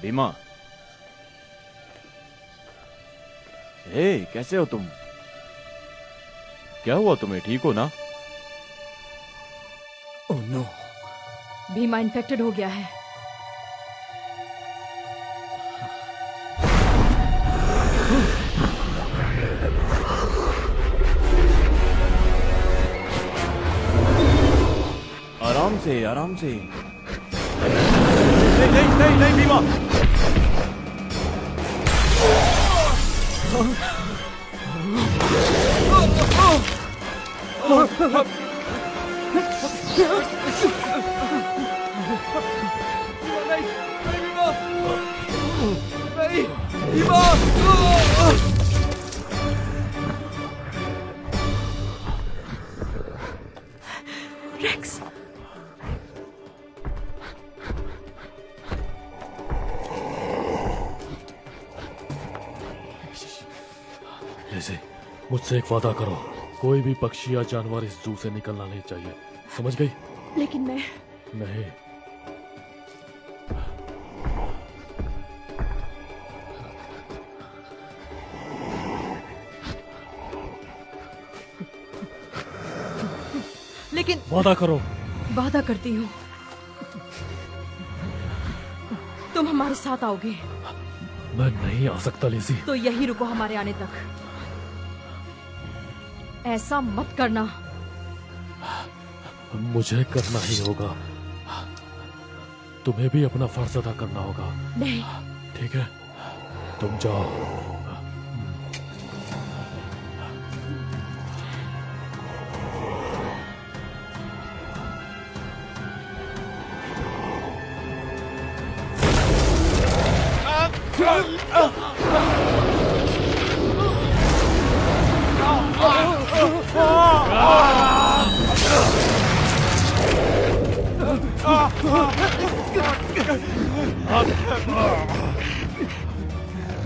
भीमा, हे, कैसे हो तुम? क्या हुआ तुम्हें? ठीक हो ना? ओह नो, भीमा इन्फेक्टेड हो गया है। आराम से, आराम से। नहीं भीमा। रेक्स, मुझसे एक वादा करो, कोई भी पक्षी या जानवर इस जू से निकलना नहीं चाहिए, समझ गई? लेकिन मैं नहीं। लेकिन वादा करो। वादा करती हूँ, तुम हमारे साथ आओगे। मैं नहीं आ सकता लिज़ी। तो यही रुको हमारे आने तक। ऐसा मत करना। मुझे करना ही होगा। तुम्हें भी अपना फर्ज अदा करना होगा। नहीं। ठीक है, तुम जाओ।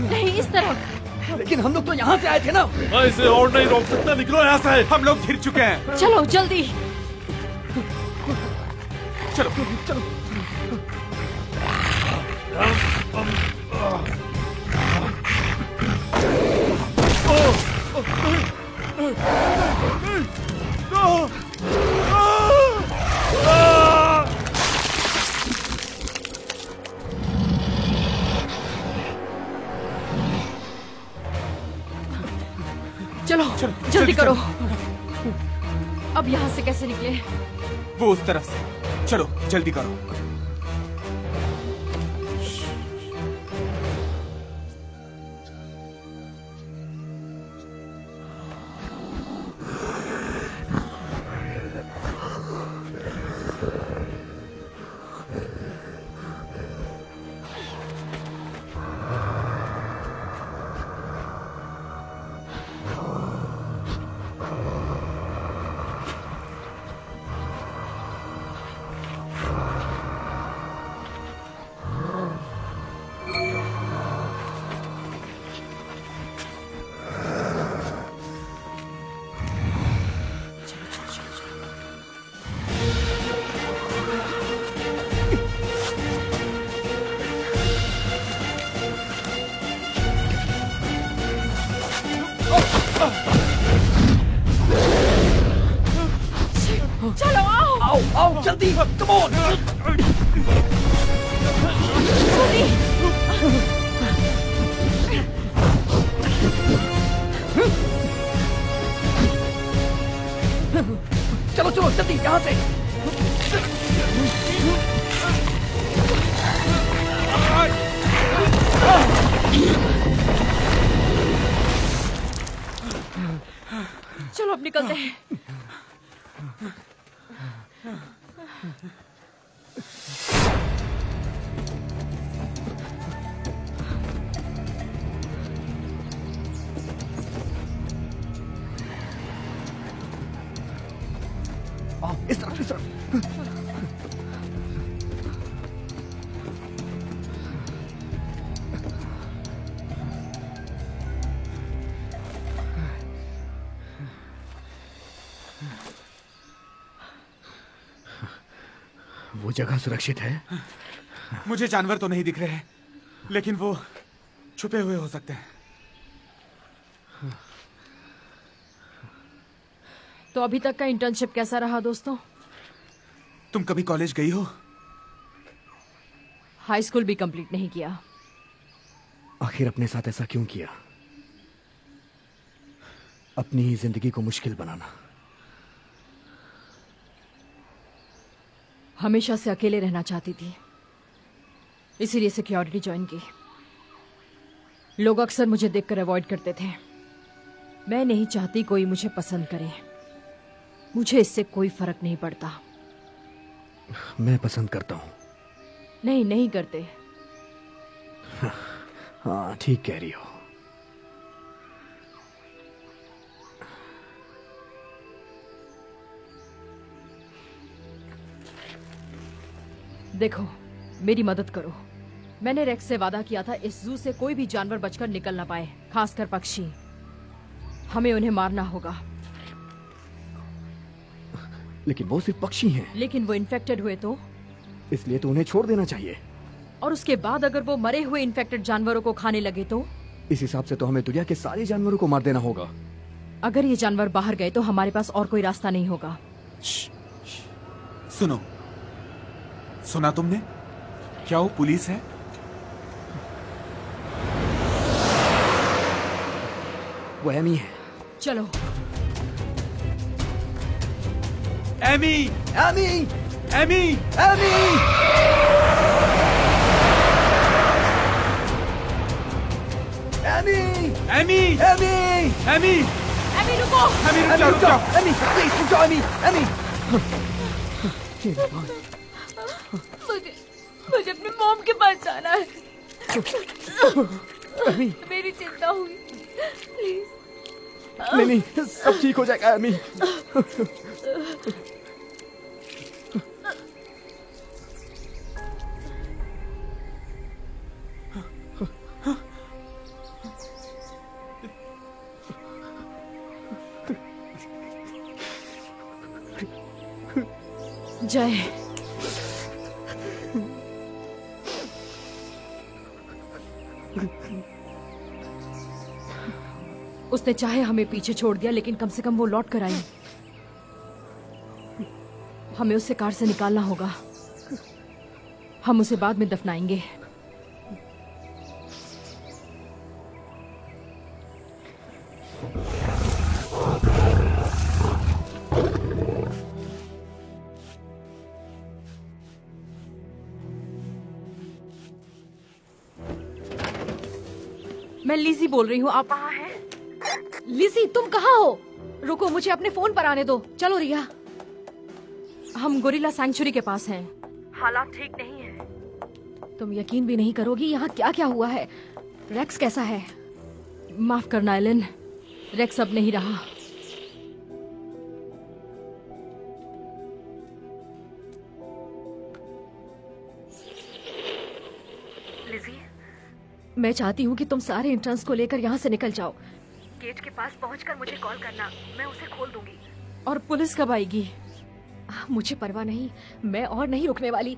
नहीं, इस तरफ। लेकिन हम लोग तो यहाँ से आए थे ना। मैं इसे और नहीं रोक सकता। निकलो यहाँ से। हम लोग घिर चुके हैं। चलो जल्दी। चलो चलो। चलो जल्दी करो। अब यहाँ से कैसे निकले? वो उस तरफ से। चलो जल्दी करो। चलो चलो जल्दी यहाँ से। चलो अब निकलते हैं। इस तरफ इस तरफ। वो जगह सुरक्षित है? मुझे जानवर तो नहीं दिख रहे हैं, लेकिन वो छुपे हुए हो सकते हैं। तो अभी तक का इंटर्नशिप कैसा रहा दोस्तों? तुम कभी कॉलेज गई हो? हाई स्कूल भी कंप्लीट नहीं किया। आखिर अपने साथ ऐसा क्यों किया? अपनी जिंदगी को मुश्किल बनाना। हमेशा से अकेले रहना चाहती थी, इसीलिए सिक्योरिटी ज्वाइन की। लोग अक्सर मुझे देखकर अवॉइड करते थे। मैं नहीं चाहती कोई मुझे पसंद करे। मुझे इससे कोई फर्क नहीं पड़ता। मैं पसंद करता हूं। नहीं, नहीं करते। हाँ, ठीक कह रही हो। देखो, मेरी मदद करो। मैंने रेक्स से वादा किया था इस जू से कोई भी जानवर बचकर निकल ना पाए, खासकर पक्षी। हमें उन्हें मारना होगा। लेकिन वो सिर्फ पक्षी हैं। लेकिन वो इन्फेक्टेड हुए तो? इसलिए तो उन्हें छोड़ देना चाहिए। और उसके बाद अगर वो मरे हुए इन्फेक्टेड जानवरों को खाने लगे तो? इस हिसाब से तो हमें दुनिया के सारे जानवरों को मार देना होगा। अगर ये जानवर बाहर गए तो हमारे पास और कोई रास्ता नहीं होगा। सुनो, सुना तुमने? क्या वो पुलिस है? वो एमी है। चलो। Amy! Amy! Amy! Amy! Amy! Amy! Amy! Amy! Amy रुको! एमी रुक जाओ! एमी प्लीज रुक जाओ एमी! एमी! मुझे अपने मॉम के पास जाना है। एमी! मेरी चिंता हुई, प्लीज। नहीं नहीं, सब ठीक हो जाएगा एमी। जय। उसने चाहे हमें पीछे छोड़ दिया, लेकिन कम से कम वो लौट कर आई। हमें उसे कार से निकालना होगा। हम उसे बाद में दफनाएंगे। मैं लिज़ी बोल रही हूँ। आप वहाँ हैं? लिज़ी, तुम कहाँ हो? रुको, मुझे अपने फोन पर आने दो। चलो रिया, हम गोरिल्ला सैंक्चुरी के पास हैं। हालात ठीक नहीं है। तुम यकीन भी नहीं करोगी यहाँ क्या क्या हुआ है। रेक्स कैसा है? माफ करना एलन, रेक्स अब नहीं रहा। लिज़ी, मैं चाहती हूँ कि तुम सारे इंटर्न्स को लेकर यहाँ से निकल जाओ। गेट के पास पहुँचकर मुझे कॉल करना, मैं उसे खोल दूंगी। और पुलिस कब आएगी? मुझे परवाह नहीं, मैं और नहीं रुकने वाली।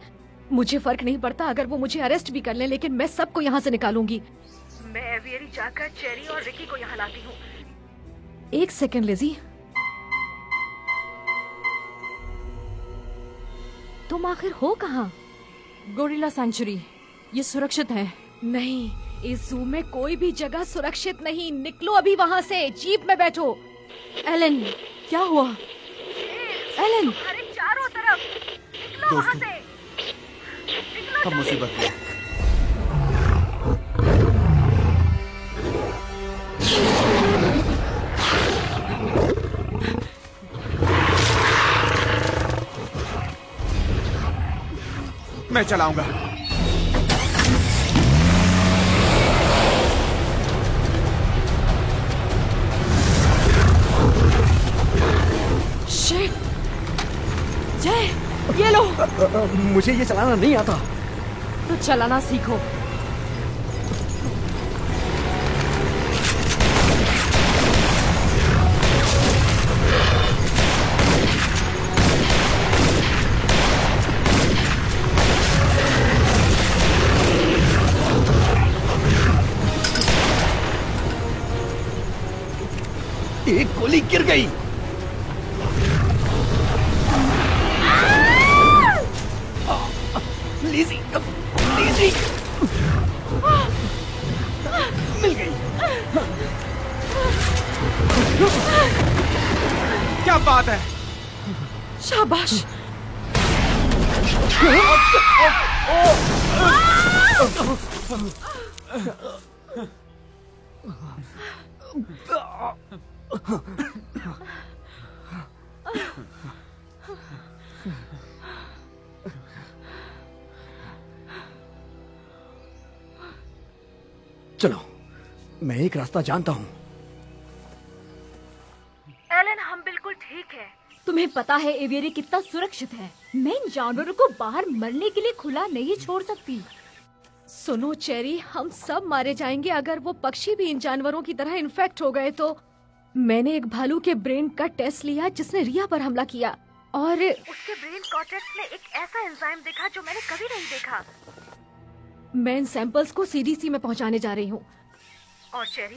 मुझे फर्क नहीं पड़ता अगर वो मुझे अरेस्ट भी कर लें, लेकिन मैं सबको यहाँ से निकालूंगी। मैं एवियरी जाकर चेरी और रिकी को यहाँ लाती हूँ। एक सेकंड लिज़ी, तुम आखिर हो कहाँ? गोरिल्ला सैंक्चुरी, ये सुरक्षित है। नहीं, इस जू में कोई भी जगह सुरक्षित नहीं। निकलो अभी वहाँ से, जीप में बैठो। एलन, क्या हुआ? एलन, चारों तरफ निकलो वहाँ से। अब मुसीबत है। मैं चलाऊंगा। शिट! जय, ये लो। मुझे ये चलाना नहीं आता। तो चलाना सीखो। एक गोली गिर गई। लिज़ी, लिज़ी, मिल गई। क्या बात है? शाबाश। चलो, मैं एक रास्ता जानता हूँ। एलन, हम बिल्कुल ठीक है। तुम्हें पता है एवियरी कितना सुरक्षित है। मैं इन जानवरों को बाहर मरने के लिए खुला नहीं छोड़ सकती। सुनो चेरी, हम सब मारे जाएंगे अगर वो पक्षी भी इन जानवरों की तरह इन्फेक्ट हो गए तो। मैंने एक भालू के ब्रेन का टेस्ट लिया जिसने रिया पर हमला किया, और उसके ब्रेन कॉर्टेक्स में एक ऐसा एंजाइम देखा जो मैंने कभी नहीं देखा। मैं इन सैंपल्स को सीडीसी में पहुंचाने जा रही हूँ। और चेरी,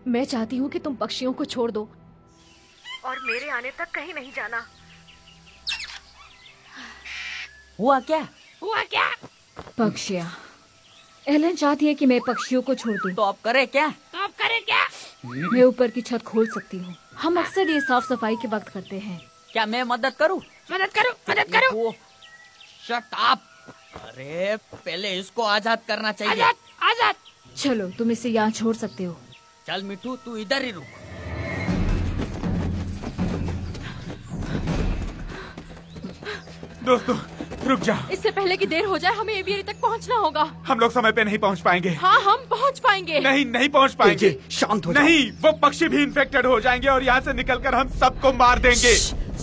मैं चाहती हूँ कि तुम पक्षियों को छोड़ दो और मेरे आने तक कहीं नहीं जाना। हुआ क्या? हुआ क्या? पक्षियाँ। एलन चाहती है कि मैं पक्षियों को छोड़ दूं। तो अब करे क्या? मैं ऊपर की छत खोल सकती हूँ। हम अक्सर ये साफ सफाई के वक्त करते हैं। क्या मैं मदद करूँ? मदद करो। Shut up. अरे पहले इसको आजाद करना चाहिए। आजाद। चलो, तुम इसे यहाँ छोड़ सकते हो। चल मिठू, तू इधर ही रुक। दोस्तों, रुक जा। इससे पहले कि देर हो जाए, हमें एवियरी तक पहुँचना होगा। हम लोग समय पे नहीं पहुँच पाएंगे। हाँ, हम पहुँच पाएंगे। नहीं, नहीं पहुँच पाएंगे। शांत हो जाओ। नहीं, वो पक्षी भी इन्फेक्टेड हो जाएंगे और यहाँ से निकलकर हम सबको मार देंगे।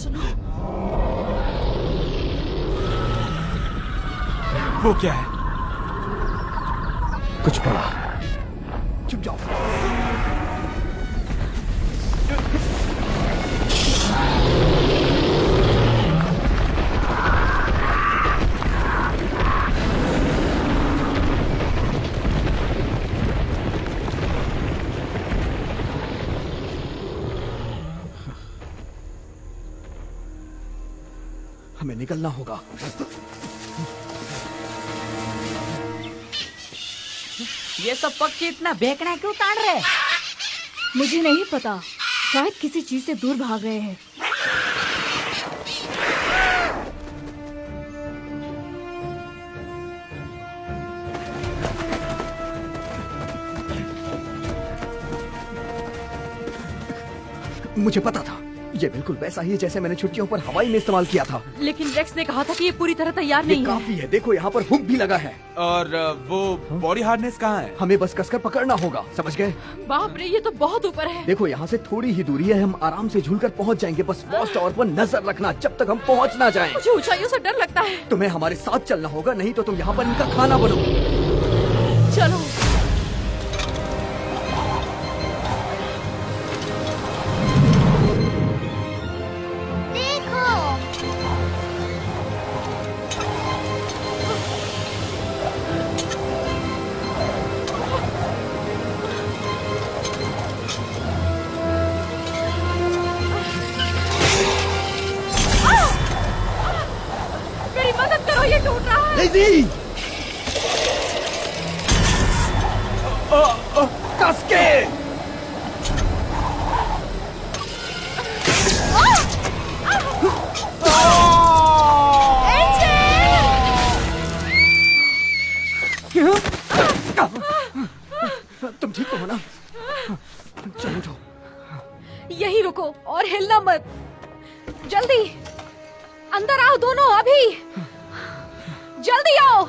सुनो, वो क्या है? कुछ पड़ा। चुप जाओ। हमें निकलना होगा। ये सब पक्षी इतना बेकना क्यों ताड़ रहे? मुझे नहीं पता। शायद किसी चीज से दूर भाग रहे हैं। मुझे पता था, ये बिल्कुल वैसा ही है जैसे मैंने छुट्टियों पर हवाई में इस्तेमाल किया था। लेकिन रेक्स ने कहा था कि ये पूरी तरह तैयार नहीं है। काफी है। देखो, यहाँ पर हुक भी लगा है। और वो बॉडी हार्डनेस कहाँ है? हमें बस कसकर पकड़ना होगा, समझ गए? बाप रे, ये तो बहुत ऊपर है। देखो, यहाँ से थोड़ी ही दूरी है। हम आराम से झूलकर पहुँच जाएंगे। बस वॉच टावर पर नजर रखना जब तक हम पहुँच ना जाएं। मुझे ऊंचाइयों से डर लगता है। तुम्हें हमारे साथ चलना होगा, नहीं तो तुम यहाँ पर इनका खाना बनो। चलो। टूट रहा है। लेज़ी! कस के! तुम ठीक हो ना? चलो उठो। यहीं रुको और हिलना मत। जल्दी अंदर आओ दोनों, अभी जल्दी आओ।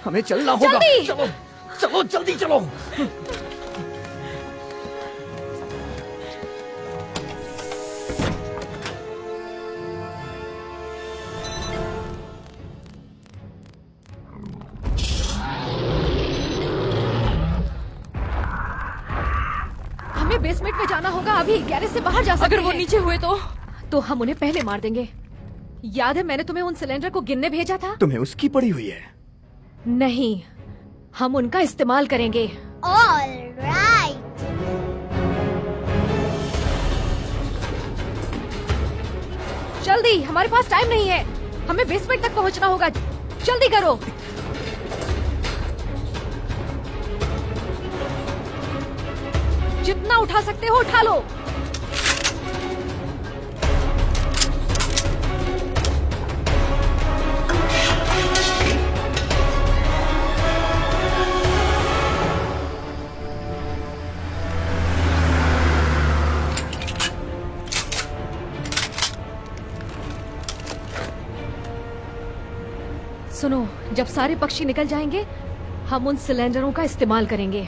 हमें चलना होगा। जल्दी। चलो चलो जल्दी चलो। हमें बेसमेंट में जाना होगा अभी, गैरेज से बाहर जा सकते अगर वो हैं। नीचे हुए तो हम उन्हें पहले मार देंगे। याद है मैंने तुम्हें उन सिलेंडर को गिनने भेजा था? तुम्हें उसकी पड़ी हुई है? नहीं, हम उनका इस्तेमाल करेंगे। ऑलराइट। जल्दी, हमारे पास टाइम नहीं है, हमें बेसमेंट तक पहुंचना होगा। जल्दी करो। जितना उठा सकते हो उठा लो। सुनो, जब सारे पक्षी निकल जाएंगे हम उन सिलेंडरों का इस्तेमाल करेंगे।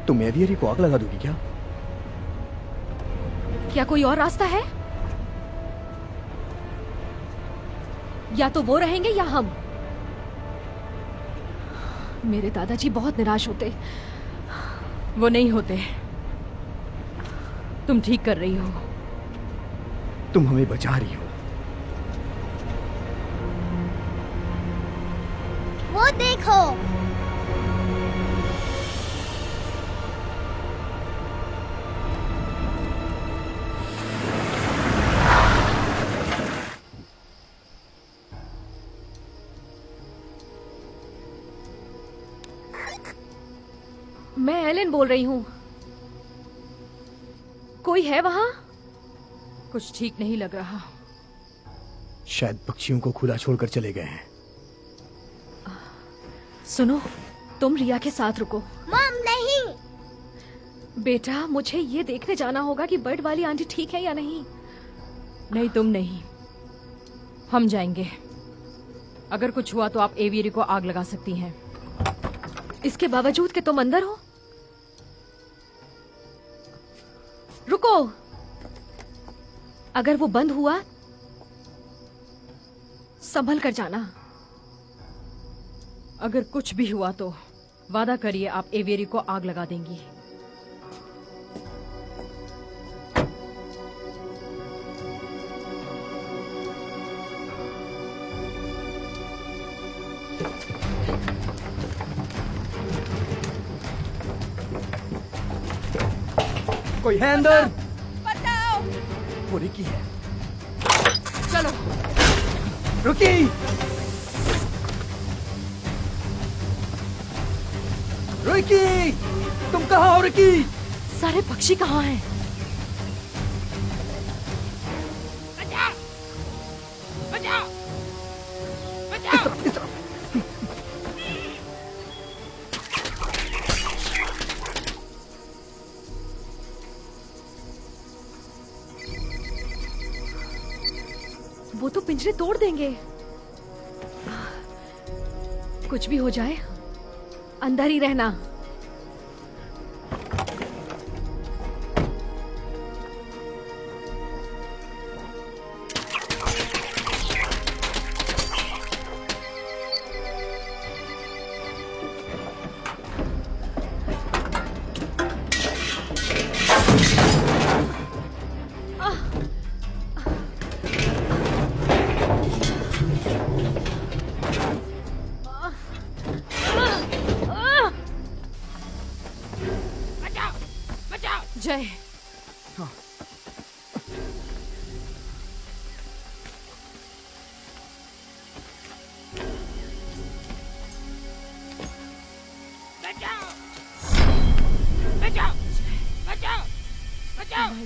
तुम एवियरी को आग लगा दोगी क्या? क्या कोई और रास्ता है? या तो वो रहेंगे या हम। मेरे दादाजी बहुत निराश होते। वो नहीं होते। तुम ठीक कर रही हो। तुम हमें बचा रही हो। वो देखो। मैं एलन बोल रही हूँ। कोई है वहाँ? कुछ ठीक नहीं लग रहा। शायद पक्षियों को खुला छोड़कर चले गए हैं। सुनो, तुम रिया के साथ रुको। मम नहीं। बेटा, मुझे ये देखने जाना होगा कि बर्ड वाली आंटी ठीक है या नहीं। नहीं, तुम नहीं, हम जाएंगे। अगर कुछ हुआ तो आप एवियरी को आग लगा सकती हैं। इसके बावजूद कि तुम अंदर हो? रुको, अगर वो बंद हुआ संभल कर जाना। अगर कुछ भी हुआ तो वादा करिए आप एवियरी को आग लगा देंगी। कोई है अंदर? बचाओ! वो रिकी है। चलो। रुकी! रिकी! तुम कहाँ हो रिकी? सारे पक्षी कहाँ हैं? बचाओ! बचाओ! इस तरफ। वो तो पिंजरे तोड़ देंगे। कुछ भी हो जाए अंदर ही रहना।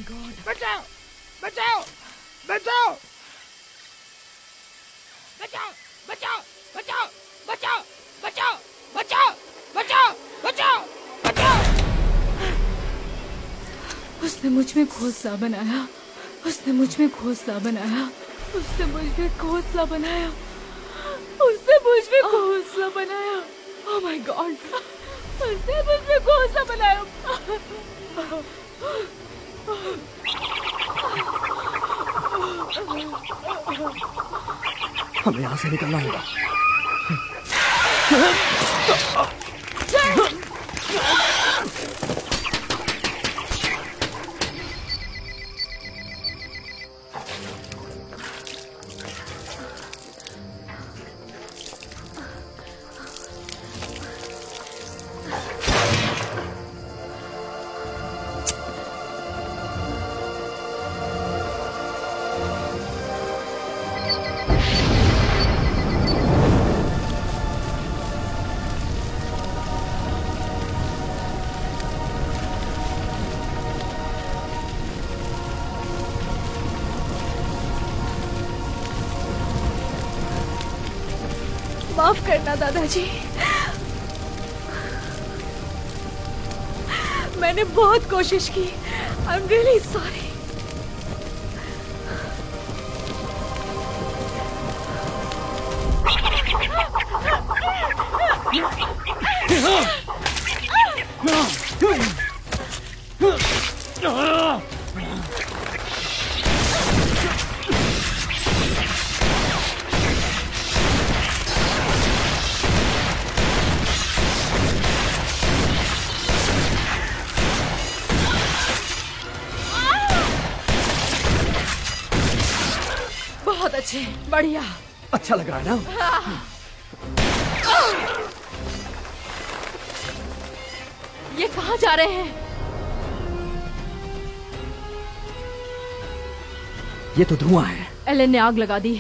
गॉड। बचाओ बचाओ बचाओ बचाओ बचाओ बचाओ बचाओ बचाओ बचाओ बचाओ बचाओ बचाओ। उसने मुझ में घोंसला बनाया, उसने मुझ में घोंसला बनाया, उसने मुझ में घोंसला बनाया, उसने मुझ में घोंसला बनाया। ओह माय गॉड, उसने मुझ में घोंसला बनाया। हमें यहाँ से निकलना होगा। माफ करना दादाजी, मैंने बहुत कोशिश की। I am really sorry. बहुत अच्छे, बढ़िया। अच्छा लग रहा है ना? ये कहाँ जा रहे हैं? ये तो धुआं है। एलन ने आग लगा दी।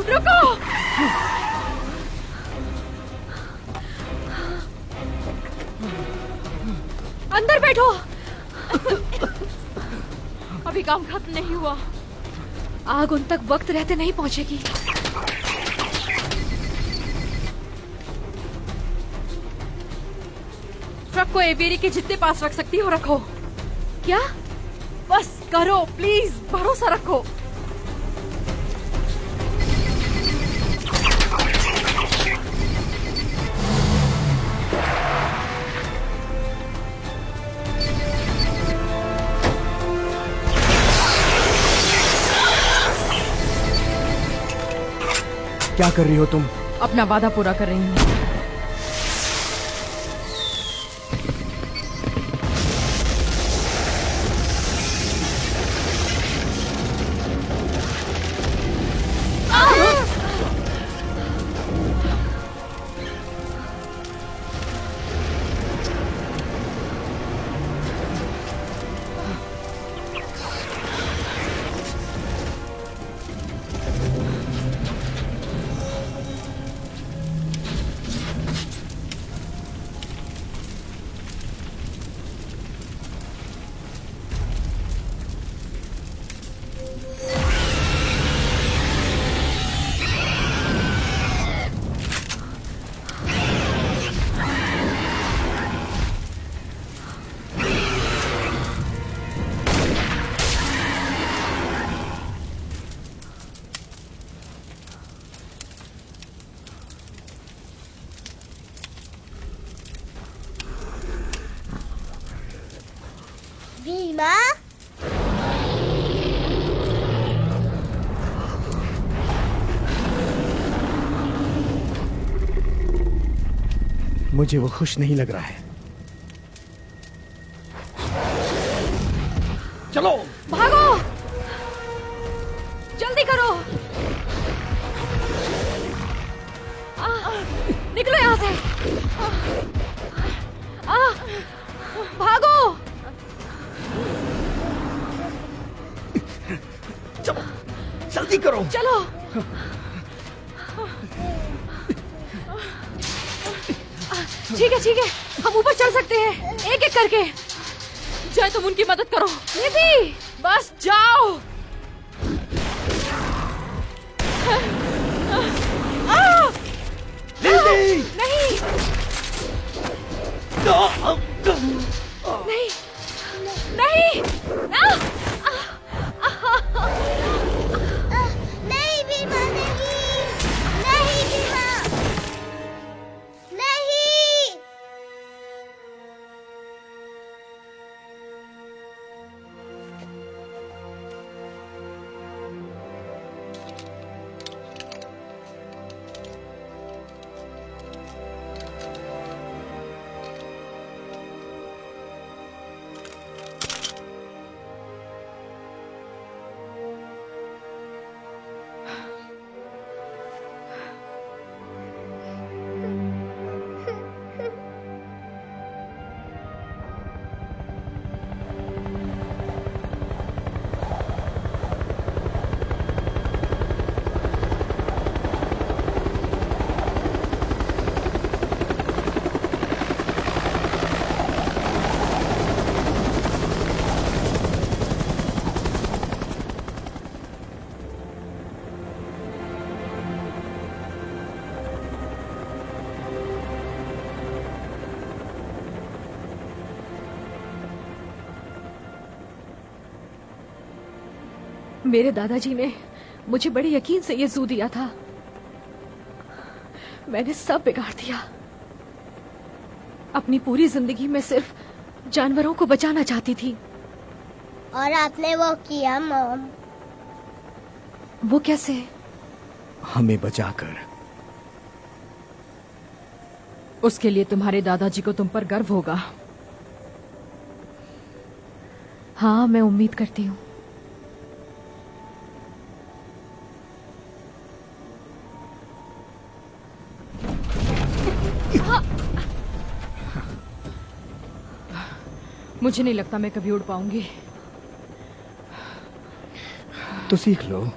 रुको! अंदर बैठो। अभी काम खत्म नहीं हुआ। आग उन तक वक्त रहते नहीं पहुंचेगी। ट्रक को एवियरी के जितने पास रख सकती हो रखो। क्या? बस करो प्लीज, भरोसा रखो। क्या कर रही हो तुम? अपना वादा पूरा कर रही हूँ। भीमा, मुझे वो खुश नहीं लग रहा है। चलो भागो, जल्दी करो। निकलो यहाँ से। भागो। चलो। ठीक है, हम ऊपर चढ़ सकते हैं, एक एक करके। जय, तुम उनकी मदद करो। लिज़ी, बस जाओ। लिज़ी! नहीं, नहीं, नहीं भीमा, नहीं भीमा, नहीं। मेरे दादाजी ने मुझे बड़े यकीन से ये जू दिया था। मैंने सब बिगाड़ दिया। अपनी पूरी जिंदगी में सिर्फ जानवरों को बचाना चाहती थी। और आपने वो किया मॉम। वो कैसे? हमें बचाकर। उसके लिए तुम्हारे दादाजी को तुम पर गर्व होगा। हाँ, मैं उम्मीद करती हूँ। मुझे नहीं लगता मैं कभी उड़ पाऊंगी। तो सीख लो।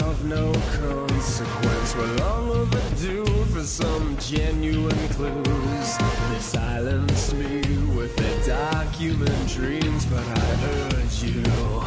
of no consequence were long overdue for some genuine clues. They silenced me with their dark human dreams, but I heard you.